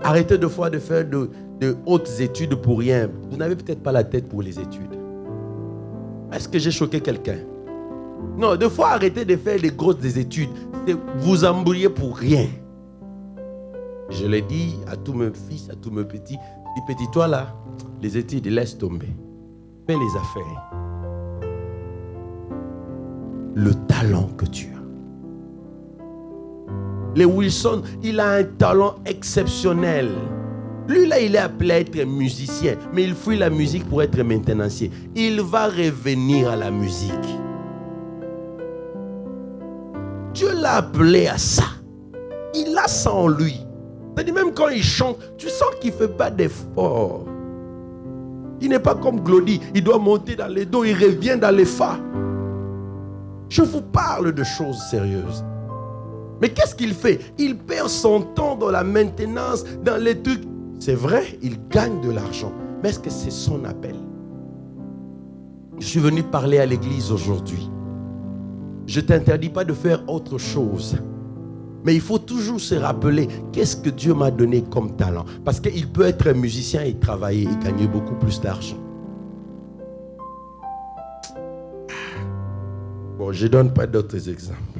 Arrêtez de faire de hautes études pour rien. Vous n'avez peut-être pas la tête pour les études. Est-ce que j'ai choqué quelqu'un? Non, des fois, arrêtez de faire des grosses études. Vous embrouillez pour rien. Je l'ai dit à tous mes fils, à tous mes petits. Dis, petit, toi là, les études, laisse tomber. Fais les affaires. Le talent que tu as. Les Wilson, il a un talent exceptionnel. Lui là, il est appelé à être musicien, mais il fuit la musique pour être maintenancier. Il va revenir à la musique. Dieu l'a appelé à ça. Il a ça en lui. C'est-à-dire même quand il chante, tu sens qu'il ne fait pas d'effort. Il n'est pas comme Glody, il doit monter dans les dos, il revient dans les fa. Je vous parle de choses sérieuses. Mais qu'est-ce qu'il fait? Il perd son temps dans la maintenance, dans les trucs. C'est vrai, il gagne de l'argent. Mais est-ce que c'est son appel? Je suis venu parler à l'église aujourd'hui. Je ne t'interdis pas de faire autre chose. Mais il faut toujours se rappeler qu'est-ce que Dieu m'a donné comme talent. Parce qu'il peut être musicien et travailler et gagner beaucoup plus d'argent. Bon, je ne donne pas d'autres exemples.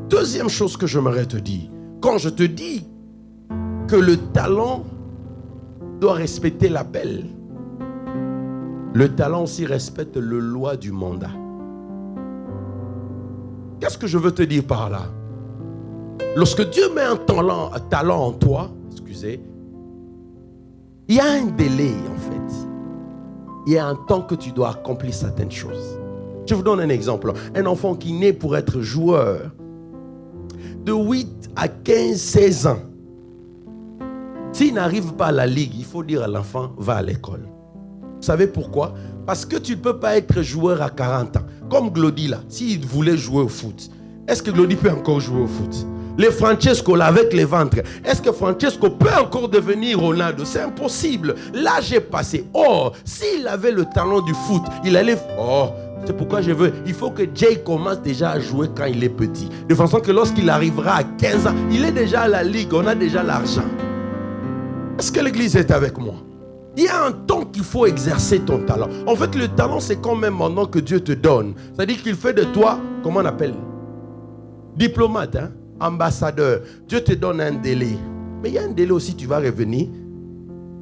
Deuxième chose que j'aimerais te dire. Quand je te dis que le talent doit respecter l'appel, le talent aussi respecte le loi du mandat. Qu'est-ce que je veux te dire par là? Lorsque Dieu met un talent en toi, excusez, il y a un délai en fait. Il y a un temps que tu dois accomplir certaines choses. Je vous donne un exemple. Un enfant qui naît pour être joueur, de 8 à 15, 16 ans, s'il n'arrive pas à la ligue, il faut dire à l'enfant, va à l'école. Vous savez pourquoi? Parce que tu ne peux pas être joueur à 40 ans. Comme Glody là, s'il voulait jouer au foot, est-ce que Glody peut encore jouer au foot? Les Francesco là, avec les ventres, est-ce que Francesco peut encore devenir Ronaldo? C'est impossible. L'âge est passé. Or, s'il avait le talent du foot, il allait... Oh, c'est pourquoi je veux... Il faut que Jay commence déjà à jouer quand il est petit. De façon que lorsqu'il arrivera à 15 ans, il est déjà à la ligue, on a déjà l'argent. Est-ce que l'église est avec moi? Il y a un temps qu'il faut exercer ton talent. En fait, le talent, c'est quand même un nom que Dieu te donne. C'est-à-dire qu'il fait de toi, comment on appelle? Diplomate, hein? Ambassadeur. Dieu te donne un délai. Mais il y a un délai aussi, tu vas revenir.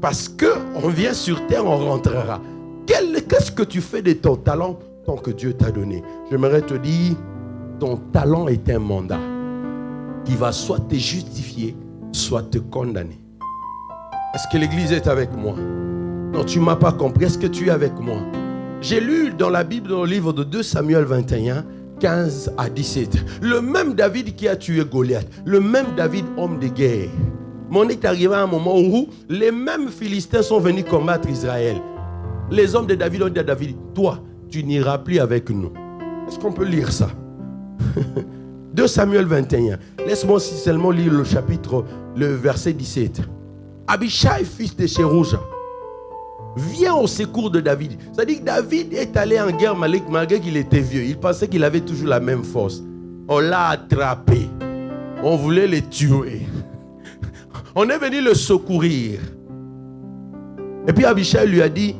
Parce qu'on vient sur terre, on rentrera. Qu'est-ce que tu fais de ton talent tant que Dieu t'a donné? J'aimerais te dire, ton talent est un mandat qui va soit te justifier, soit te condamner. Est-ce que l'église est avec moi? Non, tu ne m'as pas compris. Est-ce que tu es avec moi? J'ai lu dans la Bible, dans le livre de 2 Samuel 21, 15 à 17. Le même David qui a tué Goliath, le même David homme de guerre. Mais on est arrivé à un moment où les mêmes Philistins sont venus combattre Israël. Les hommes de David ont dit à David, toi, tu n'iras plus avec nous. Est-ce qu'on peut lire ça? 2 Samuel 21. Laisse-moi seulement lire le chapitre, le verset 17. Abishai, fils de Sérouja, vient au secours de David. C'est-à-dire que David est allé en guerre malgré qu'il était vieux. Il pensait qu'il avait toujours la même force. On l'a attrapé. On voulait le tuer. On est venu le secourir. Et puis Abishai lui a dit,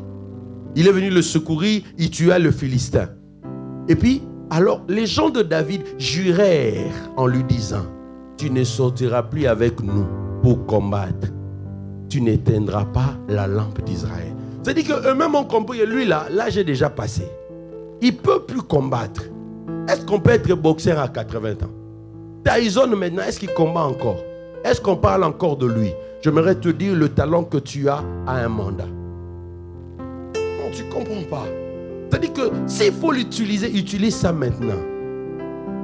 il est venu le secourir, il tua le Philistin. Et puis, alors, les gens de David jurèrent en lui disant, tu ne sortiras plus avec nous pour combattre. Tu n'éteindras pas la lampe d'Israël. C'est-à-dire qu'eux-mêmes ont compris, lui là, l'âge est déjà passé. Il ne peut plus combattre. Est-ce qu'on peut être boxeur à 80 ans? Tyson maintenant, est-ce qu'il combat encore? Est-ce qu'on parle encore de lui? J'aimerais te dire le talent que tu as à un mandat. Non, tu ne comprends pas. C'est-à-dire que s'il faut l'utiliser, utilise ça maintenant.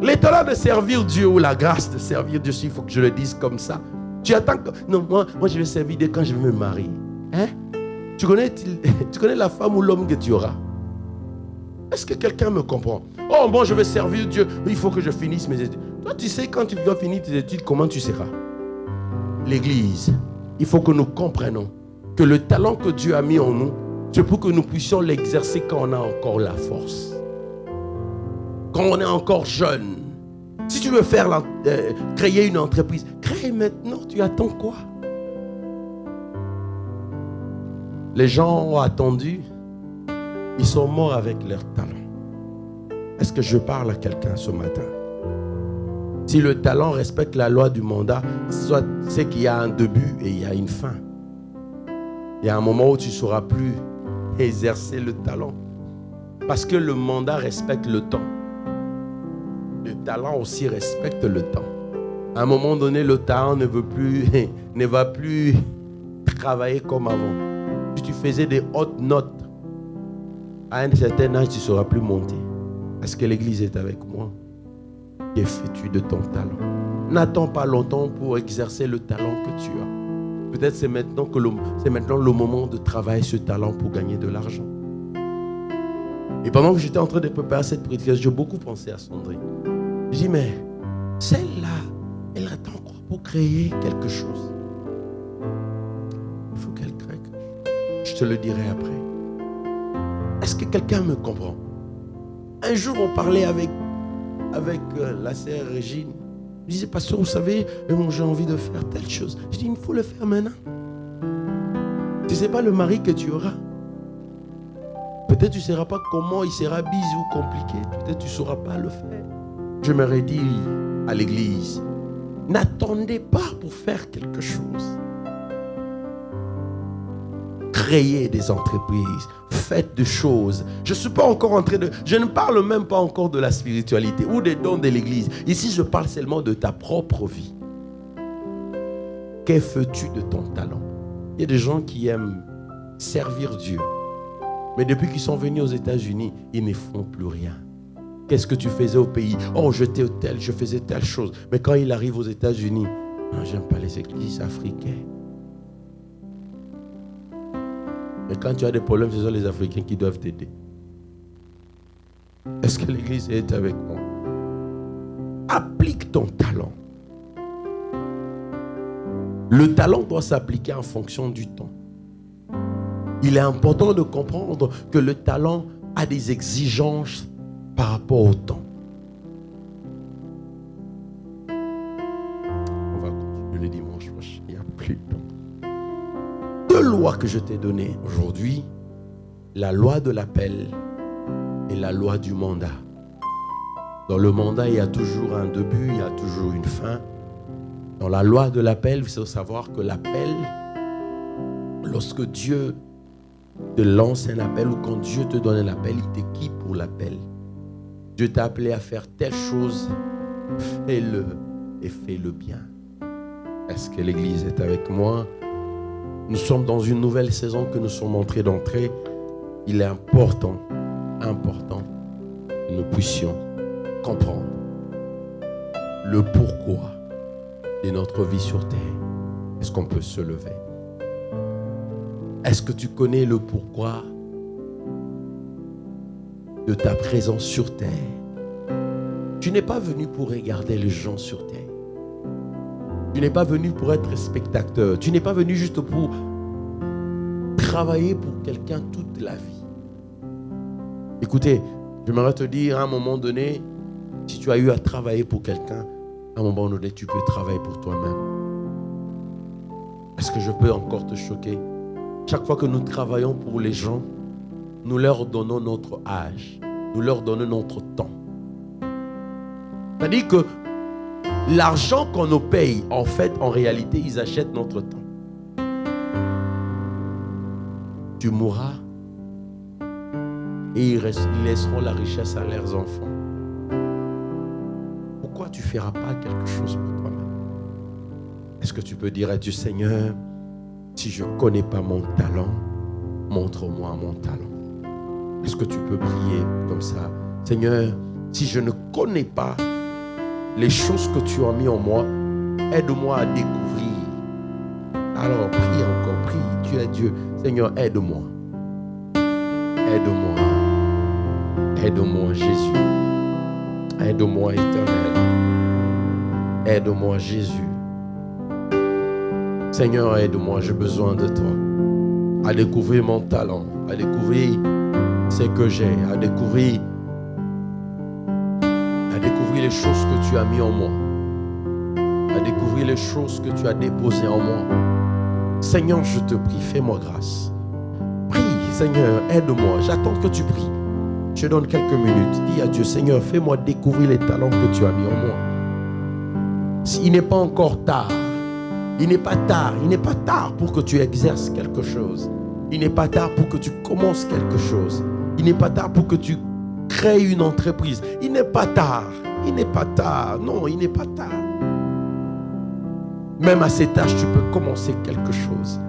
Les talents de servir Dieu ou la grâce de servir Dieu, il faut que je le dise comme ça. Tu attends que... Non, moi je vais servir Dieu quand je vais me marier. Hein? Tu connais la femme ou l'homme que tu auras? Est-ce que quelqu'un me comprend? Oh bon, je vais servir Dieu, il faut que je finisse mes études. Toi, tu sais quand tu dois finir tes études, comment tu seras? L'église, il faut que nous comprenions que le talent que Dieu a mis en nous, c'est pour que nous puissions l'exercer quand on a encore la force. Quand on est encore jeune. Si tu veux créer une entreprise, crée maintenant, tu attends quoi? Les gens ont attendu, ils sont morts avec leur talent. Est-ce que je parle à quelqu'un ce matin? Si le talent respecte la loi du mandat, c'est qu'il y a un début et il y a une fin. Il y a un moment où tu ne sauras plus exercer le talent. Parce que le mandat respecte le temps. Le talent aussi respecte le temps. À un moment donné, le talent ne va plus travailler comme avant. Si tu faisais des hautes notes, à un certain âge, tu ne sauras plus monter. Est-ce que l'église est avec moi? Que fais-tu de ton talent? N'attends pas longtemps pour exercer le talent que tu as. Peut-être c'est maintenant le moment de travailler ce talent pour gagner de l'argent. Et pendant que j'étais en train de préparer cette prédication, j'ai beaucoup pensé à Sandrine. Je dis, mais celle-là, elle attend quoi pour créer quelque chose? Il faut qu'elle crée quelque chose. Je te le dirai après. Est-ce que quelqu'un me comprend? Un jour, on parlait avec la sœur Régine. Je disais, pasteur, vous savez, j'ai envie de faire telle chose. Je dis, il faut le faire maintenant. Tu ne sais pas le mari que tu auras. Peut-être tu ne sauras pas comment il sera busy ou compliqué. Peut-être tu ne sauras pas le faire. Je me redis à l'église, n'attendez pas pour faire quelque chose. Créez des entreprises, faites des choses. Je ne parle même pas encore de la spiritualité ou des dons de l'église. Ici, je parle seulement de ta propre vie. Que fais-tu de ton talent? Il y a des gens qui aiment servir Dieu. Mais depuis qu'ils sont venus aux États-Unis, ils ne font plus rien. Qu'est-ce que tu faisais au pays? Oh, je faisais telle chose. Mais quand il arrive aux États-Unis, non, j'aime pas les églises africaines. Mais quand tu as des problèmes, ce sont les Africains qui doivent t'aider. Est-ce que l'église est avec moi? Applique ton talent. Le talent doit s'appliquer en fonction du temps. Il est important de comprendre que le talent a des exigences par rapport au temps. On va continuer le dimanche prochain. Il n'y a plus de temps. 2 lois que je t'ai données aujourd'hui, la loi de l'appel et la loi du mandat. Dans le mandat, il y a toujours un début, il y a toujours une fin. Dans la loi de l'appel, il faut savoir que l'appel, lorsque Dieu te lance un appel ou quand Dieu te donne un appel, il t'équipe pour l'appel. Dieu t'a appelé à faire telle chose, fais-le et fais-le bien. Est-ce que l'église est avec moi? Nous sommes dans une nouvelle saison que nous sommes en train d'entrer. Il est important que nous puissions comprendre le pourquoi de notre vie sur terre. Est-ce qu'on peut se lever? Est-ce que tu connais le pourquoi de ta présence sur terre? Tu n'es pas venu pour regarder les gens sur terre. Tu n'es pas venu pour être spectateur. Tu n'es pas venu juste pour travailler pour quelqu'un toute la vie. Écoutez, j'aimerais te dire à un moment donné, si tu as eu à travailler pour quelqu'un, à un moment donné, tu peux travailler pour toi-même. Est-ce que je peux encore te choquer? Chaque fois que nous travaillons pour les gens, nous leur donnons notre âge, nous leur donnons notre temps. C'est-à-dire que l'argent qu'on nous paye, en fait, en réalité, ils achètent notre temps. Tu mourras et ils laisseront la richesse à leurs enfants. Pourquoi tu ne feras pas quelque chose pour toi-même? Est-ce que tu peux dire à Dieu, Seigneur, si je ne connais pas mon talent, montre-moi mon talent. Est-ce que tu peux prier comme ça? Seigneur, si je ne connais pas les choses que tu as mis en moi, aide-moi à découvrir. Alors prie encore, prie, tu es Dieu. Seigneur, aide-moi. Aide-moi. Aide-moi, Jésus. Aide-moi, Éternel. Aide-moi, Jésus. Seigneur, aide-moi, j'ai besoin de toi. À découvrir mon talent, à découvrir ce que j'ai, à découvrir les choses que tu as mis en moi, à découvrir les choses que tu as déposées en moi. Seigneur, je te prie, fais-moi grâce. Prie, Seigneur, aide-moi. J'attends que tu pries. Je donne quelques minutes. Dis à Dieu, Seigneur, fais-moi découvrir les talents que tu as mis en moi. Il n'est pas encore tard. Il n'est pas tard. Il n'est pas tard pour que tu exerces quelque chose. Il n'est pas tard pour que tu commences quelque chose. Il n'est pas tard pour que tu crées une entreprise. Il n'est pas tard. Il n'est pas tard. Non, il n'est pas tard. Même à cet âge, tu peux commencer quelque chose.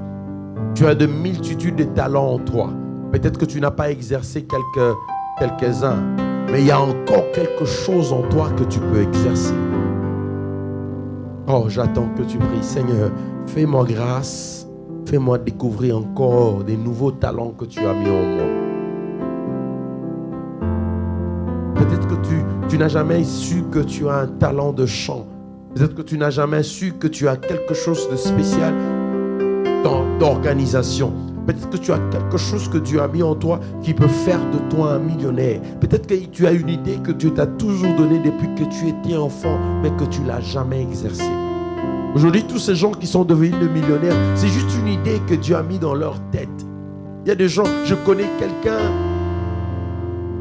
Tu as de multitudes de talents en toi. Peut-être que tu n'as pas exercé quelques-uns, mais il y a encore quelque chose en toi que tu peux exercer. Oh, j'attends que tu pries. Seigneur, fais-moi grâce. Fais-moi découvrir encore des nouveaux talents que tu as mis en moi. Peut-être que tu n'as jamais su que tu as un talent de chant. Peut-être que tu n'as jamais su que tu as quelque chose de spécial d'organisation. Peut-être que tu as quelque chose que Dieu a mis en toi qui peut faire de toi un millionnaire. Peut-être que tu as une idée que Dieu t'a toujours donnée depuis que tu étais enfant, mais que tu ne l'as jamais exercée. Aujourd'hui, tous ces gens qui sont devenus des millionnaires, c'est juste une idée que Dieu a mis dans leur tête. Il y a des gens, je connais quelqu'un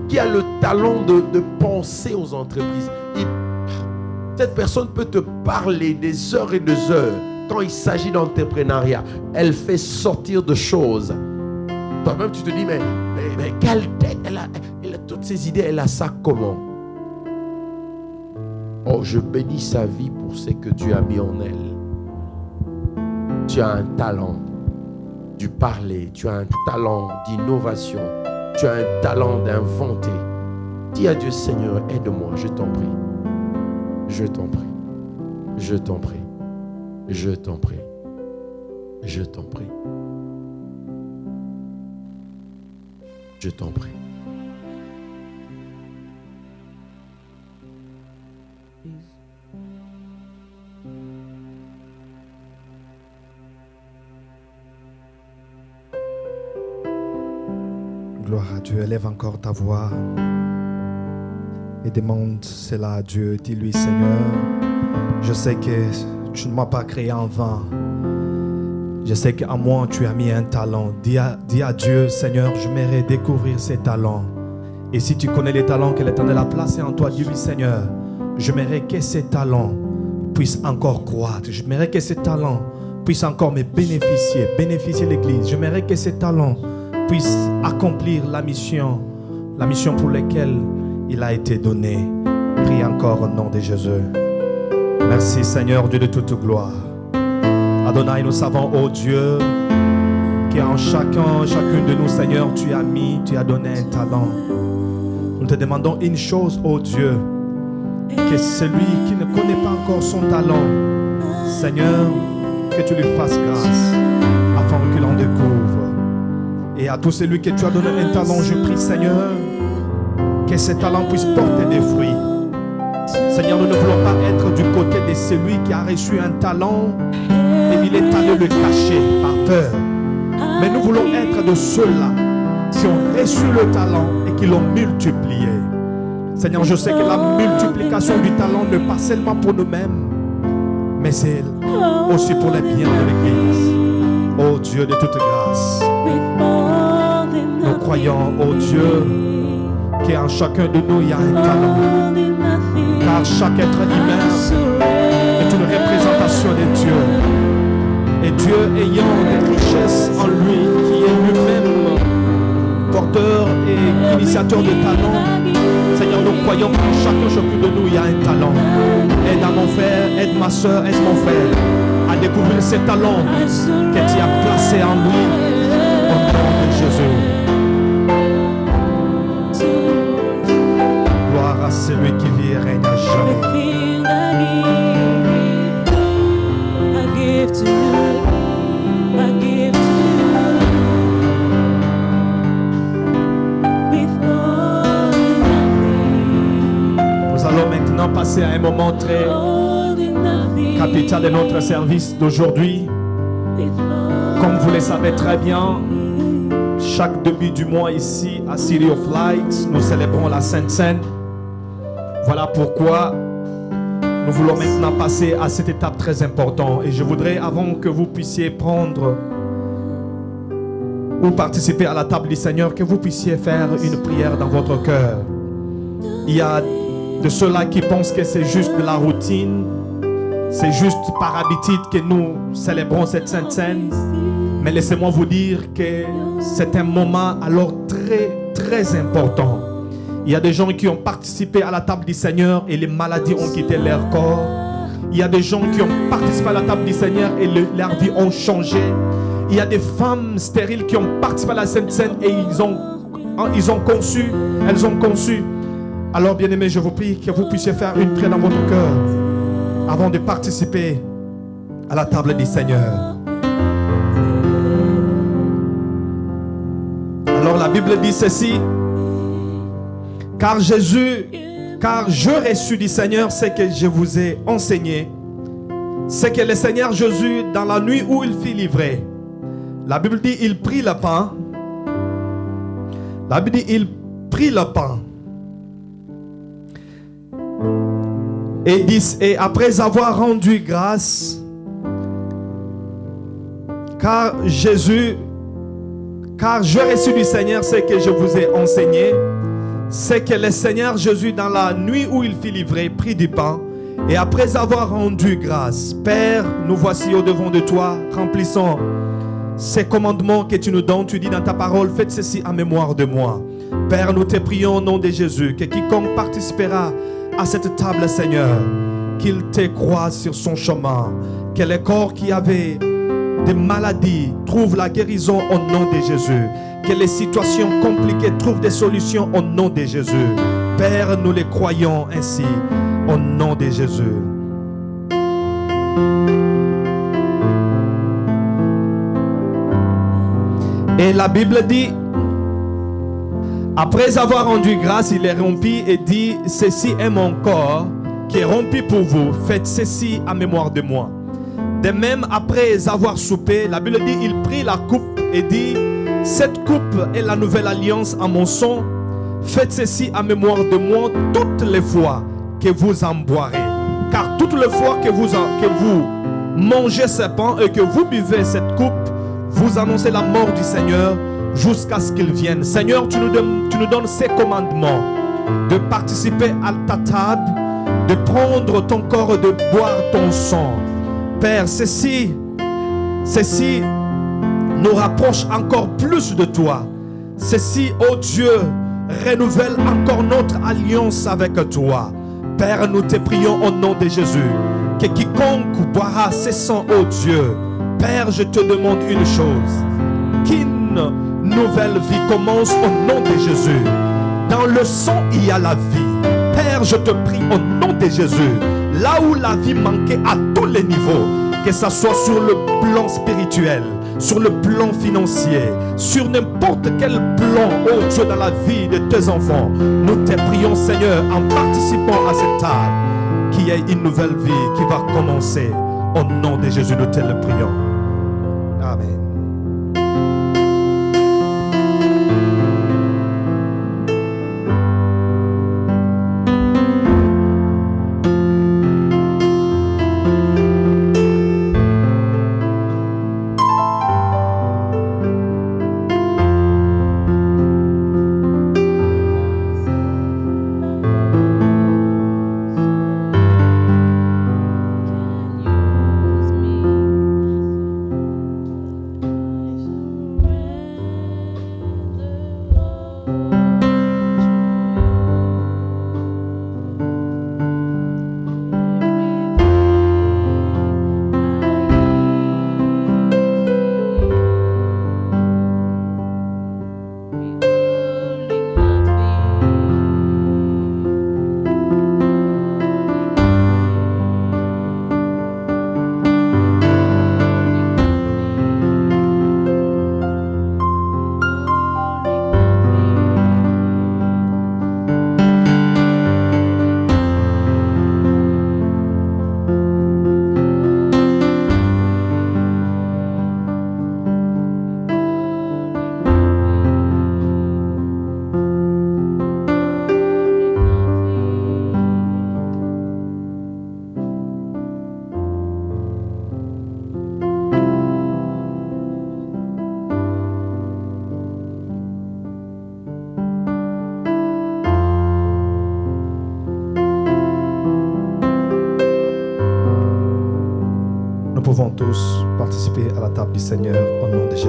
qui a le talent de penser aux entreprises. Cette personne peut te parler des heures et des heures. Quand il s'agit d'entrepreneuriat, elle fait sortir de choses. Toi-même, tu te dis, mais quelle tête, elle a toutes ces idées, elle a ça comment? Oh, je bénis sa vie pour ce que tu as mis en elle. Tu as un talent du parler, tu as un talent d'innovation, tu as un talent d'inventer. Dis à Dieu, Seigneur, aide-moi, je t'en prie. Je t'en prie. Je t'en prie. Je t'en prie. Je t'en prie. Je t'en prie. Gloire à Dieu. Élève encore ta voix et demande cela à Dieu. Dis-lui, Seigneur, je sais que tu ne m'as pas créé en vain. Je sais qu'en moi, tu as mis un talent. Dis à Dieu, Seigneur, je m'aimerais découvrir ces talents. Et si tu connais les talents que l'Éternel a placés en toi, dis-lui, Seigneur, je m'aimerais que ces talents puissent encore croître. Je m'aimerais que ces talents puissent encore me bénéficier l'Église. Je m'aimerais que ces talents puissent accomplir la mission pour laquelle il a été donné. Prie encore au nom de Jésus. Merci Seigneur, Dieu de toute gloire. Adonai, nous savons, ô Dieu, qu'en chacune de nous, Seigneur, tu as donné un talent. Nous te demandons une chose, ô Dieu, que celui qui ne connaît pas encore son talent, Seigneur, que tu lui fasses grâce, afin que l'on découvre. Et à tout celui que tu as donné un talent, je prie, Seigneur, que ce talent puisse porter des fruits. Seigneur, nous ne voulons pas être du côté de celui qui a reçu un talent et il est allé le cacher par peur. Mais nous voulons être de ceux-là qui ont reçu le talent et qui l'ont multiplié. Seigneur, je sais que la multiplication du talent n'est pas seulement pour nous-mêmes, mais c'est aussi pour les biens de l'Église. Ô Dieu de toute grâce, nous croyons, ô Dieu, qu'en chacun de nous, il y a un talent. Car chaque être humain est une représentation de Dieu. Et Dieu ayant des richesses en lui, qui est lui-même porteur et initiateur de talent, Seigneur, nous croyons qu'en chacun de nous, il y a un talent. Aide à mon frère, aide ma soeur, aide mon frère à découvrir ces talents que tu as placés en lui. Au nom de Jésus. Gloire à celui qui vit et règne à jamais. Nous allons maintenant passer à un moment très capital de notre service d'aujourd'hui. Comme vous le savez très bien, chaque début du mois ici à City of Light, nous célébrons la Sainte Seine. Voilà pourquoi nous voulons maintenant passer à cette étape très importante. Et je voudrais, avant que vous puissiez prendre ou participer à la table du Seigneur, que vous puissiez faire une prière dans votre cœur. Il y a de ceux-là qui pensent que c'est juste de la routine, c'est juste par habitude que nous célébrons cette Sainte Seine. Mais laissez-moi vous dire que c'est un moment alors très, très important. Il y a des gens qui ont participé à la table du Seigneur et les maladies ont quitté leur corps. Il y a des gens qui ont participé à la table du Seigneur et leur vie ont changé. Il y a des femmes stériles qui ont participé à la Sainte Seine et elles ont conçu. Alors, bien-aimés, je vous prie que vous puissiez faire une prière dans votre cœur avant de participer à la table du Seigneur. Alors, la Bible dit ceci. Car je reçus du Seigneur ce que je vous ai enseigné. C'est que le Seigneur Jésus, dans la nuit où il fut livré, la Bible dit, il prit le pain. La Bible dit, il prit le pain. Et après avoir rendu grâce, car je reçus du Seigneur ce que je vous ai enseigné, c'est que le Seigneur Jésus, dans la nuit où il fut livré, prit du pain, et après avoir rendu grâce, Père, nous voici au devant de toi, remplissons ces commandements que tu nous donnes. Tu dis dans ta parole, faites ceci en mémoire de moi. Père, nous te prions au nom de Jésus, que quiconque participera à cette table, Seigneur, qu'il te croise sur son chemin, que les corps qui avaient des maladies trouvent la guérison au nom de Jésus, que les situations compliquées trouvent des solutions au nom de Jésus. Père, nous les croyons ainsi au nom de Jésus. Et la Bible dit, après avoir rendu grâce, il les rompit et dit, ceci est mon corps qui est rompu pour vous, faites ceci en mémoire de moi. De même, après avoir soupé, la Bible dit, il prit la coupe et dit, cette coupe est la nouvelle alliance en mon sang. Faites ceci en mémoire de moi toutes les fois que vous en boirez. Car toutes les fois que vous mangez ce pain et que vous buvez cette coupe, vous annoncez la mort du Seigneur jusqu'à ce qu'il vienne. Seigneur, tu nous donnes ces commandements de participer à ta table, de prendre ton corps et de boire ton sang. Père, ceci nous rapproche encore plus de toi. Ceci, oh Dieu, renouvelle encore notre alliance avec toi. Père, nous te prions au nom de Jésus, que quiconque boira ce sang, oh Dieu, Père, je te demande une chose, qu'une nouvelle vie commence au nom de Jésus. Dans le sang, il y a la vie. Père, je te prie au nom de Jésus, là où la vie manquait à tous les niveaux, que ce soit sur le plan spirituel, sur le plan financier, sur n'importe quel plan, oh Dieu, dans la vie de tes enfants, nous te prions, Seigneur, en participant à cette table, qu'il y ait une nouvelle vie qui va commencer. Au nom de Jésus, nous te le prions. Amen. pouvons tous participer à la table du Seigneur au nom de Jésus.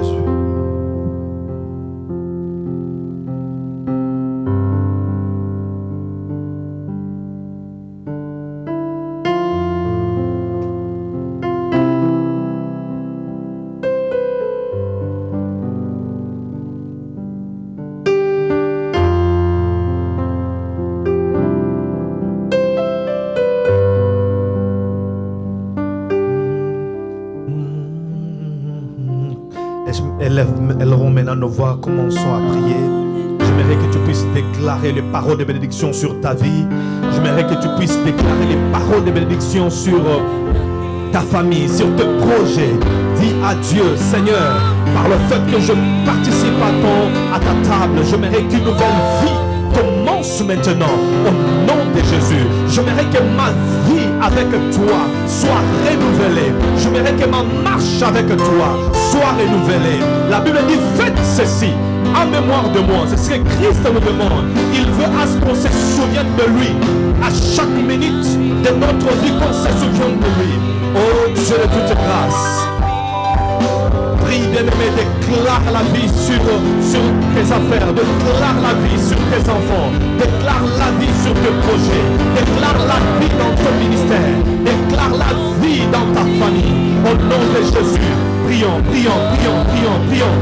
Élevons maintenant nos voix, commençons à prier. J'aimerais que tu puisses déclarer les paroles de bénédiction sur ta vie. J'aimerais que tu puisses déclarer les paroles de bénédiction sur ta famille, sur tes projets. Dis à Dieu, Seigneur, par le fait que je participe à ta table, j'aimerais qu'une nouvelle vie commence maintenant au nom de Jésus. J'aimerais que ma vie avec toi soit renouvelée. J'aimerais que ma marche avec toi soit renouvelée. La Bible dit, faites ceci en mémoire de moi. C'est ce que Christ nous demande. Il veut à ce qu'on se souvienne de lui à chaque minute de notre vie, qu'on se souvienne de lui. Oh Dieu de toute grâce, prie, bien-aimé, déclare la vie sur tes affaires, déclare la vie sur tes enfants, déclare la vie sur tes projets, déclare la vie dans ton ministère, déclare la vie dans ta famille. Au nom de Jésus, prions, prions, prions, prions, prions.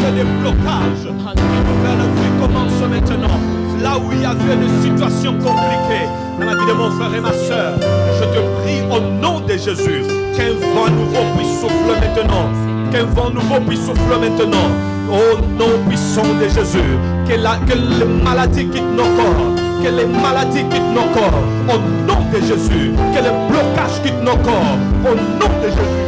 Des blocages, une nouvelle vie commence maintenant. Là où il y avait des situations compliquées dans la vie de mon frère et ma soeur, je te prie au nom de Jésus qu'un vent nouveau puisse souffler maintenant, qu'un vent nouveau puisse souffler maintenant. Au nom puissant de Jésus, que les maladies quittent nos corps, que les maladies quittent nos corps, au nom de Jésus, que les blocages quittent nos corps, au nom de Jésus.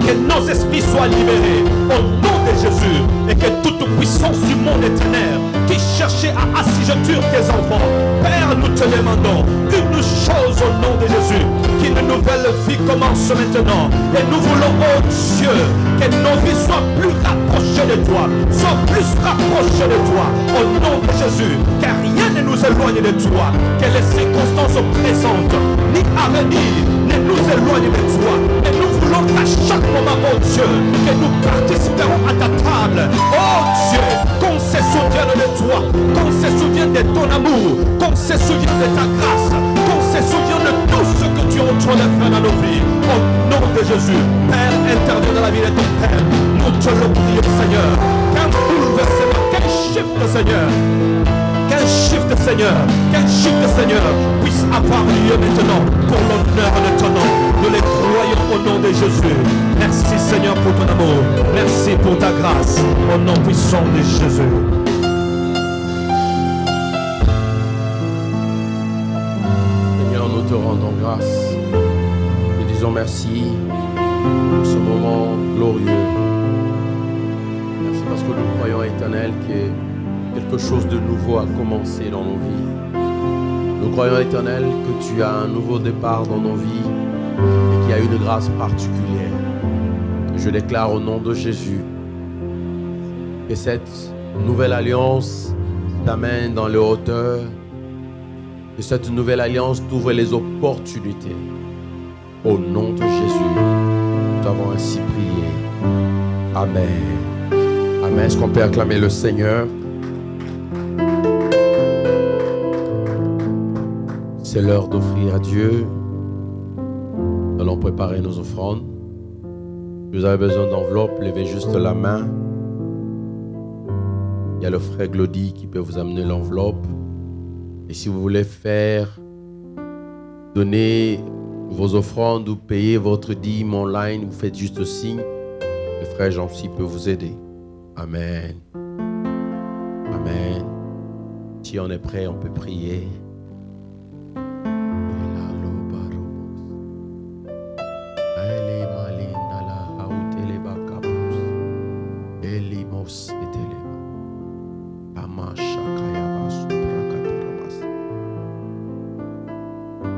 Que nos esprits soient libérés au nom de Jésus, et que toute puissance du monde éternel qui cherchait à assujettir tes enfants, Père, nous te demandons une chose au nom de Jésus, qu'une nouvelle vie commence maintenant. Et nous voulons, oh Dieu, que nos vies soient plus rapprochées de toi, soient plus rapprochées de toi au nom de Jésus, car rien ne nous éloigne de toi, que les circonstances présentes ni à venir ne nous éloignent de toi. Et nous voulons à chaque moment, oh Dieu, que nous participerons à ta table. Oh Dieu, qu'on se souvienne de toi, qu'on se souvienne de ton amour, qu'on se souvienne de ta grâce, qu'on se souvienne de tout ce que tu es en train de faire dans nos vies. Au nom de Jésus, Père, interviens dans la vie de ton Père. Nous te le prions, Seigneur. Qu'un bouleversement, qu'un shift, Seigneur. Qu'un shift, Seigneur, qu'un shift, Seigneur, puisse avoir lieu maintenant pour l'honneur de ton nom. Nous les croyons au nom de Jésus. Merci, Seigneur, pour ton amour. Merci pour ta grâce. Au nom puissant de Jésus. Seigneur, nous te rendons grâce. Nous disons merci pour ce moment glorieux. Merci parce que nous croyons, Éternel, que quelque chose de nouveau a commencé dans nos vies. Nous croyons, Éternel, que tu as un nouveau départ dans nos vies et qu'il y a une grâce particulière. Je déclare au nom de Jésus que cette nouvelle alliance t'amène dans les hauteurs, que cette nouvelle alliance t'ouvre les opportunités. Au nom de Jésus, nous t'avons ainsi prié. Amen. Amen. Est-ce qu'on peut acclamer le Seigneur? C'est l'heure d'offrir à Dieu. Nous allons préparer nos offrandes. Si vous avez besoin d'enveloppe, levez juste la main. Il y a le frère Glody qui peut vous amener l'enveloppe. Et si vous voulez donner vos offrandes ou payer votre dîme online, vous faites juste signe. Le frère Jean-Psy peut vous aider. Amen. Amen. Si on est prêt, on peut prier.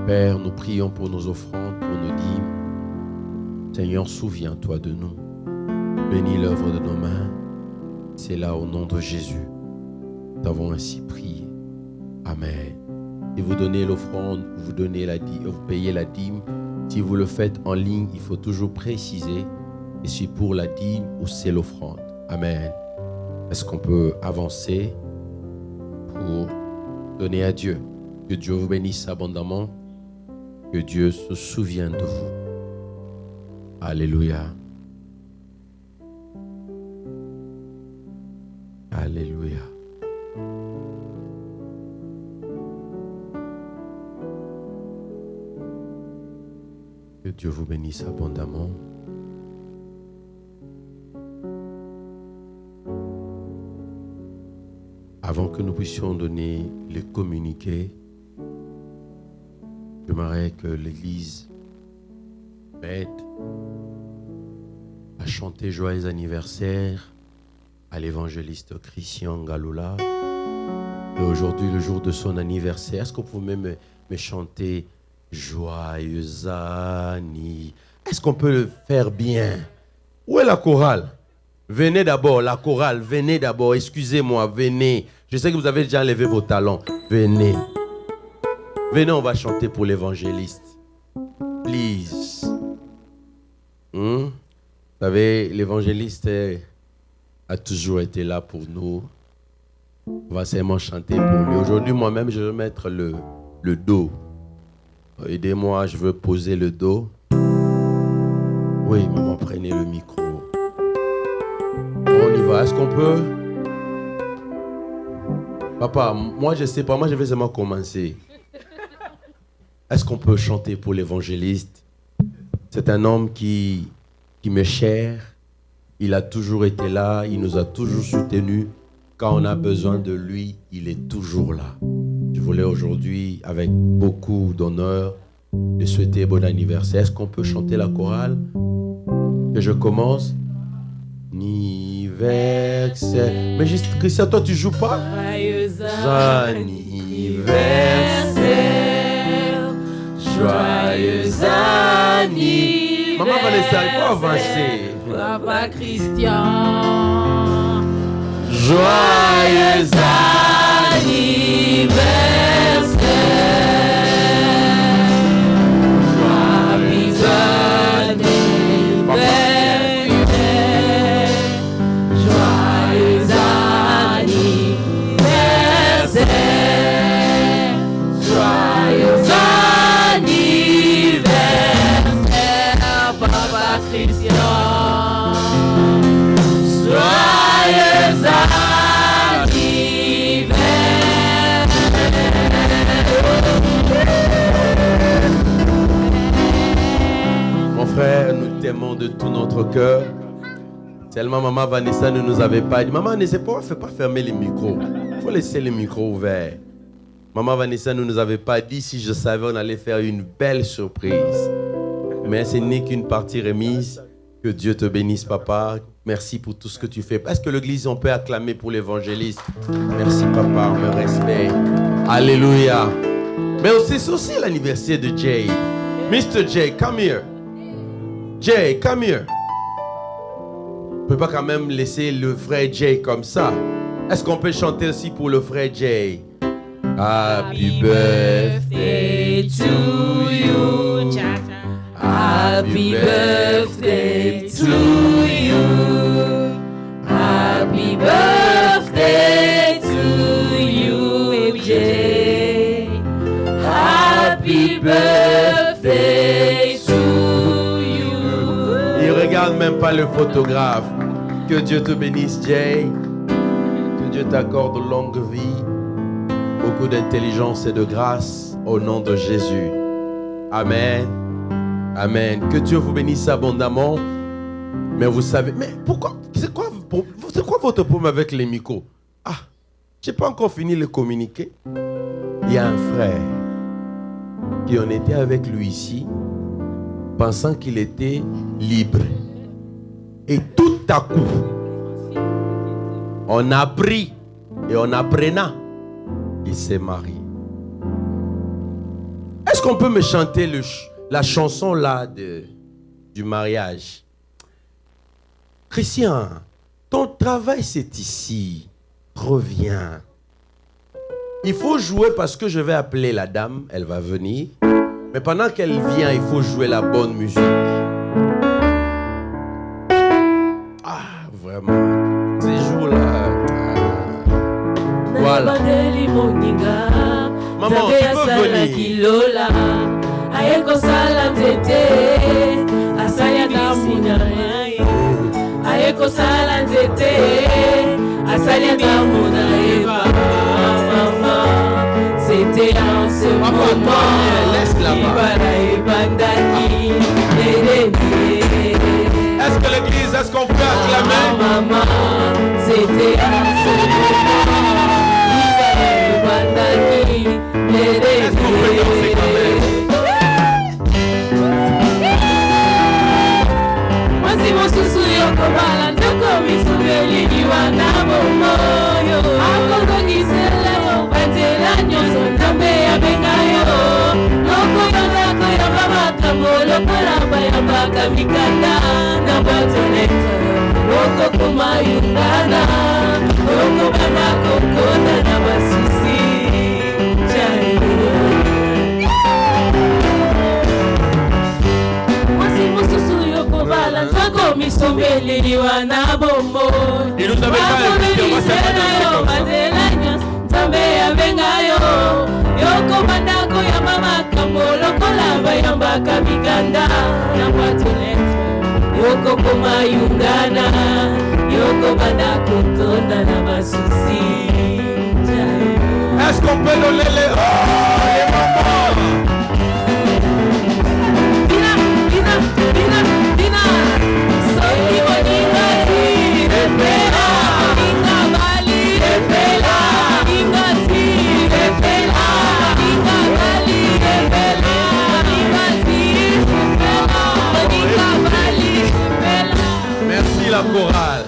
Père, nous prions pour nos offrandes, pour nos dîmes. Seigneur, souviens-toi de nous. Bénis l'œuvre de nos mains. C'est là au nom de Jésus. Nous avons ainsi prié. Amen. Si vous donnez l'offrande, vous donnez la dîme, vous payez la dîme. Si vous le faites en ligne, il faut toujours préciser et c'est pour la dîme ou c'est l'offrande. Amen. Est-ce qu'on peut avancer pour donner à Dieu? Que Dieu vous bénisse abondamment. Que Dieu se souvienne de vous. Alléluia. Alléluia. Que Dieu vous bénisse abondamment. Avant que nous puissions donner les communiqués, j'aimerais que l'Église m'aide à chanter joyeux anniversaire à l'évangéliste Christian Galula. Et aujourd'hui, le jour de son anniversaire, est-ce que vous pouvez me chanter joyeux anniversaire? Est-ce qu'on peut le faire bien? Où est la chorale? Venez d'abord, la chorale, venez d'abord, excusez-moi, venez. Je sais que vous avez déjà levé vos talons. Venez. Venez, on va chanter pour l'évangéliste. Please. Vous savez, l'évangéliste a toujours été là pour nous. On va seulement chanter pour lui. Aujourd'hui, moi-même, je vais mettre le dos. Aidez-moi, je veux poser le dos. Oui, maman, prenez le micro. On y va. Est-ce qu'on peut? Papa, moi, je ne sais pas. Moi, je vais seulement commencer. Est-ce qu'on peut chanter pour l'évangéliste? C'est un homme qui m'est cher. Il a toujours été là. Il nous a toujours soutenus. Quand on a besoin de lui, il est toujours là. Je voulais aujourd'hui, avec beaucoup d'honneur, lui souhaiter bon anniversaire. Est-ce qu'on peut chanter la chorale? Que je commence? Anniversaire. Mais juste, Christian, toi, tu joues pas? Joyeux anniversaire. Joyeux anniversaire. Maman Vanessa, il faut avancer. Papa Christian. Joyeux frère, nous t'aimons de tout notre cœur. Seulement maman Vanessa ne nous avait pas dit. Maman, ne pas fermer les micros. Il faut laisser les micros ouverts. Maman Vanessa ne nous avait pas dit. Si je savais, on allait faire une belle surprise. Mais ce n'est qu'une partie remise. Que Dieu te bénisse, papa. Merci pour tout ce que tu fais. Est-ce que l'église, on peut acclamer pour l'évangéliste? Merci, papa. On me respecte. Alléluia. Mais c'est aussi l'anniversaire de Jay. Mr. Jay, come here. Jay, come here. On ne peut pas quand même laisser le frère Jay comme ça. Est-ce qu'on peut chanter aussi pour le frère Jay? Happy birthday to you. Happy birthday to you. Happy birthday to you, Jay. Happy birthday to you. Il regarde même pas le photographe. Que Dieu te bénisse, Jay. Que Dieu t'accorde longue vie, beaucoup d'intelligence et de grâce au nom de Jésus. Amen. Amen. Que Dieu vous bénisse abondamment. Mais vous savez, mais pourquoi, c'est quoi votre problème avec les micros? Ah, je n'ai pas encore fini le communiqué. Il y a un frère qui en était avec lui ici, pensant qu'il était libre. Et tout à coup, on a pris et on apprenant, il s'est marié. Est-ce qu'on peut me chanter la chanson là de du mariage. Christian, ton travail c'est ici. Reviens. Il faut jouer parce que je vais appeler la dame, elle va venir. Mais pendant qu'elle vient, il faut jouer la bonne musique. Ah, vraiment. Ces jours-là. Voilà. Maman, tu peux venir. C'était en ce moment. Laisse là-bas. Est-ce que l'église, est-ce qu'on peut acclamer? Maman, c'était en ce moment. Est-ce qu'on peut danser quand même? Mwasi mosusu yokobala ndoko misubeli liwana momoyo akozongisela yo banzela nyonso nzambe yabengayo lokobandako ya bamakambo lokola bayambaka mikanda na botonete lokokoma yungana lokobandako kota na basusi misomeliwa na bombo akomeliselayo mazelanya nzambe yabengayo yoko bandako ya mamakambo lokola bayambaka mikanda na bwatonet yoko koma yungana yoko bandako tonda na basusi. Est-ce qu'on peut donner les mamans? Merci la chorale.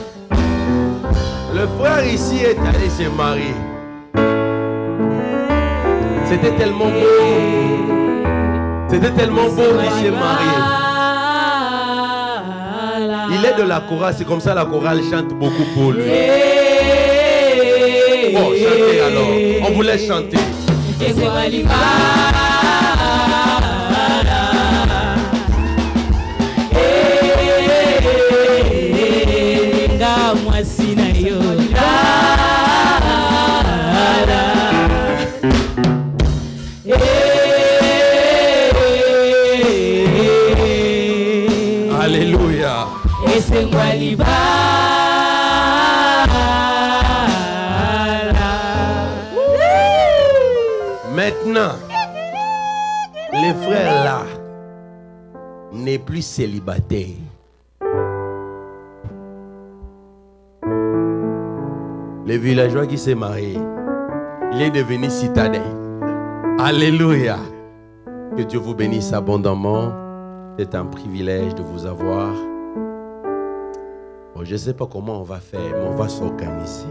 Le frère ici est allé se marier. C'était tellement beau. C'était tellement beau qu'il s'est marié. Il est de la chorale, c'est comme ça la chorale chante beaucoup pour lui. Bon, chantez alors. On vous laisse chanter. Alléluia. Maintenant, les frères là n'est plus célibataire. Le villageois qui s'est marié, il est devenu citadin. Alléluia. Que Dieu vous bénisse abondamment. C'est un privilège de vous avoir. Bon, je ne sais pas comment on va faire, mais on va s'organiser.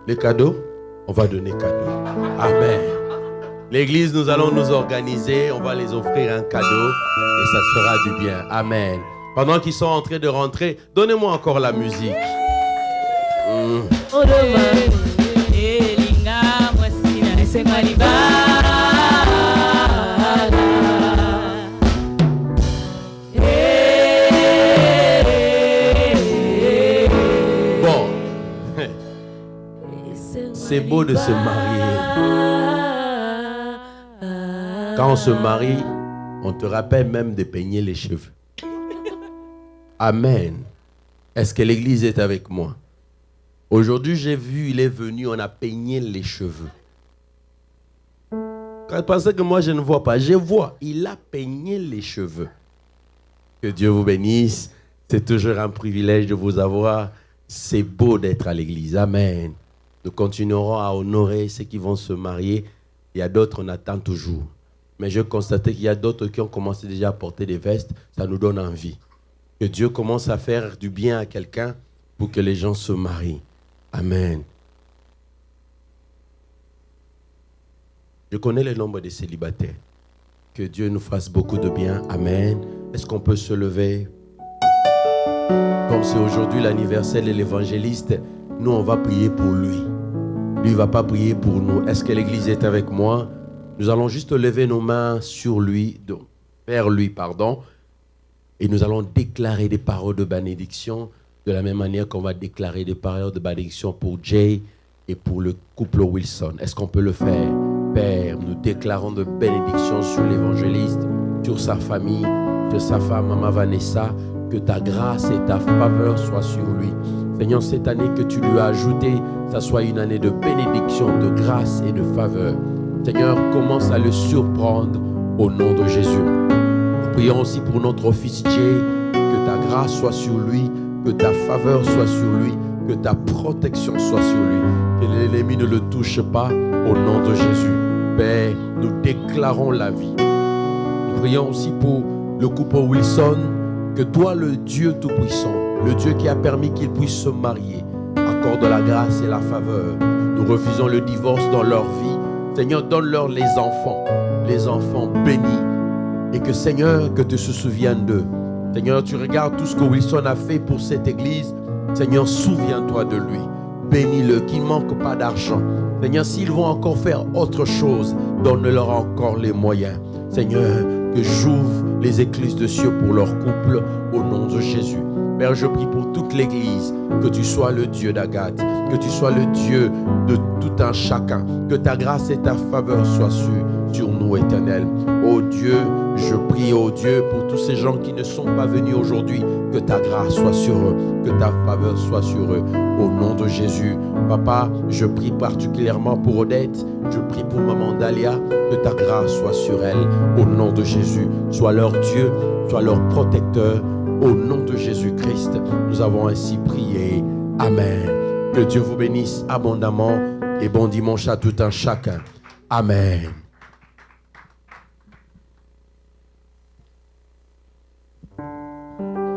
Les cadeaux, on va donner cadeaux. Amen. L'église, nous allons nous organiser. On va les offrir un cadeau et ça se fera du bien. Amen. Pendant qu'ils sont en train de rentrer, donnez-moi encore la musique. Bon, c'est beau de se marier. Quand on se marie, on te rappelle même de peigner les cheveux. Amen. Est-ce que l'église est avec moi? Aujourd'hui, j'ai vu, il est venu, on a peigné les cheveux. Quand je pensais que moi, je ne vois pas, je vois, il a peigné les cheveux. Que Dieu vous bénisse. C'est toujours un privilège de vous avoir. C'est beau d'être à l'église. Amen. Nous continuerons à honorer ceux qui vont se marier. Il y a d'autres, on attend toujours. Mais je constatais qu'il y a d'autres qui ont commencé déjà à porter des vestes. Ça nous donne envie. Que Dieu commence à faire du bien à quelqu'un pour que les gens se marient. Amen. Je connais le nombre de célibataires. Que Dieu nous fasse beaucoup de bien. Amen. Est-ce qu'on peut se lever? Comme c'est aujourd'hui l'anniversaire de l'évangéliste, nous on va prier pour lui. Lui ne va pas prier pour nous. Est-ce que l'église est avec moi? Nous allons juste lever nos mains sur lui, vers lui, pardon, et nous allons déclarer des paroles de bénédiction de la même manière qu'on va déclarer des paroles de bénédiction pour Jay et pour le couple Wilson. Est-ce qu'on peut le faire? Père, nous déclarons de bénédiction sur l'évangéliste, sur sa famille, sur sa femme, Maman Vanessa, que ta grâce et ta faveur soient sur lui. Seigneur, cette année que tu lui as ajoutée, ça soit une année de bénédiction, de grâce et de faveur. Seigneur, commence à le surprendre au nom de Jésus. Nous prions aussi pour notre fils Jay, que ta grâce soit sur lui, que ta faveur soit sur lui, que ta protection soit sur lui, que l'ennemi ne le touche pas au nom de Jésus. Père, nous déclarons la vie. Nous prions aussi pour le couple Wilson, que toi, le Dieu Tout-Puissant, le Dieu qui a permis qu'ils puissent se marier, accorde la grâce et la faveur. Nous refusons le divorce dans leur vie. Seigneur, donne-leur les enfants bénis. Et que Seigneur, que tu te souviennes d'eux. Seigneur, tu regardes tout ce que Wilson a fait pour cette église. Seigneur, souviens-toi de lui. Bénis-le, qu'il ne manque pas d'argent. Seigneur, s'ils vont encore faire autre chose, donne-leur encore les moyens. Seigneur, que j'ouvre les écluses de cieux pour leur couple au nom de Jésus. Père, je prie pour toute l'église, que tu sois le Dieu d'Agathe, que tu sois le Dieu de tout un chacun, que ta grâce et ta faveur soient sur nous, Éternel. Oh Dieu, je prie, oh Dieu, pour tous ces gens qui ne sont pas venus aujourd'hui, que ta grâce soit sur eux, que ta faveur soit sur eux, au nom de Jésus. Papa, je prie particulièrement pour Odette, je prie pour Maman Dalia, que ta grâce soit sur elle, au nom de Jésus. Sois leur Dieu, sois leur protecteur, au nom de Jésus-Christ. Nous avons ainsi prié. Amen. Que Dieu vous bénisse abondamment et bon dimanche à tout un chacun. Amen.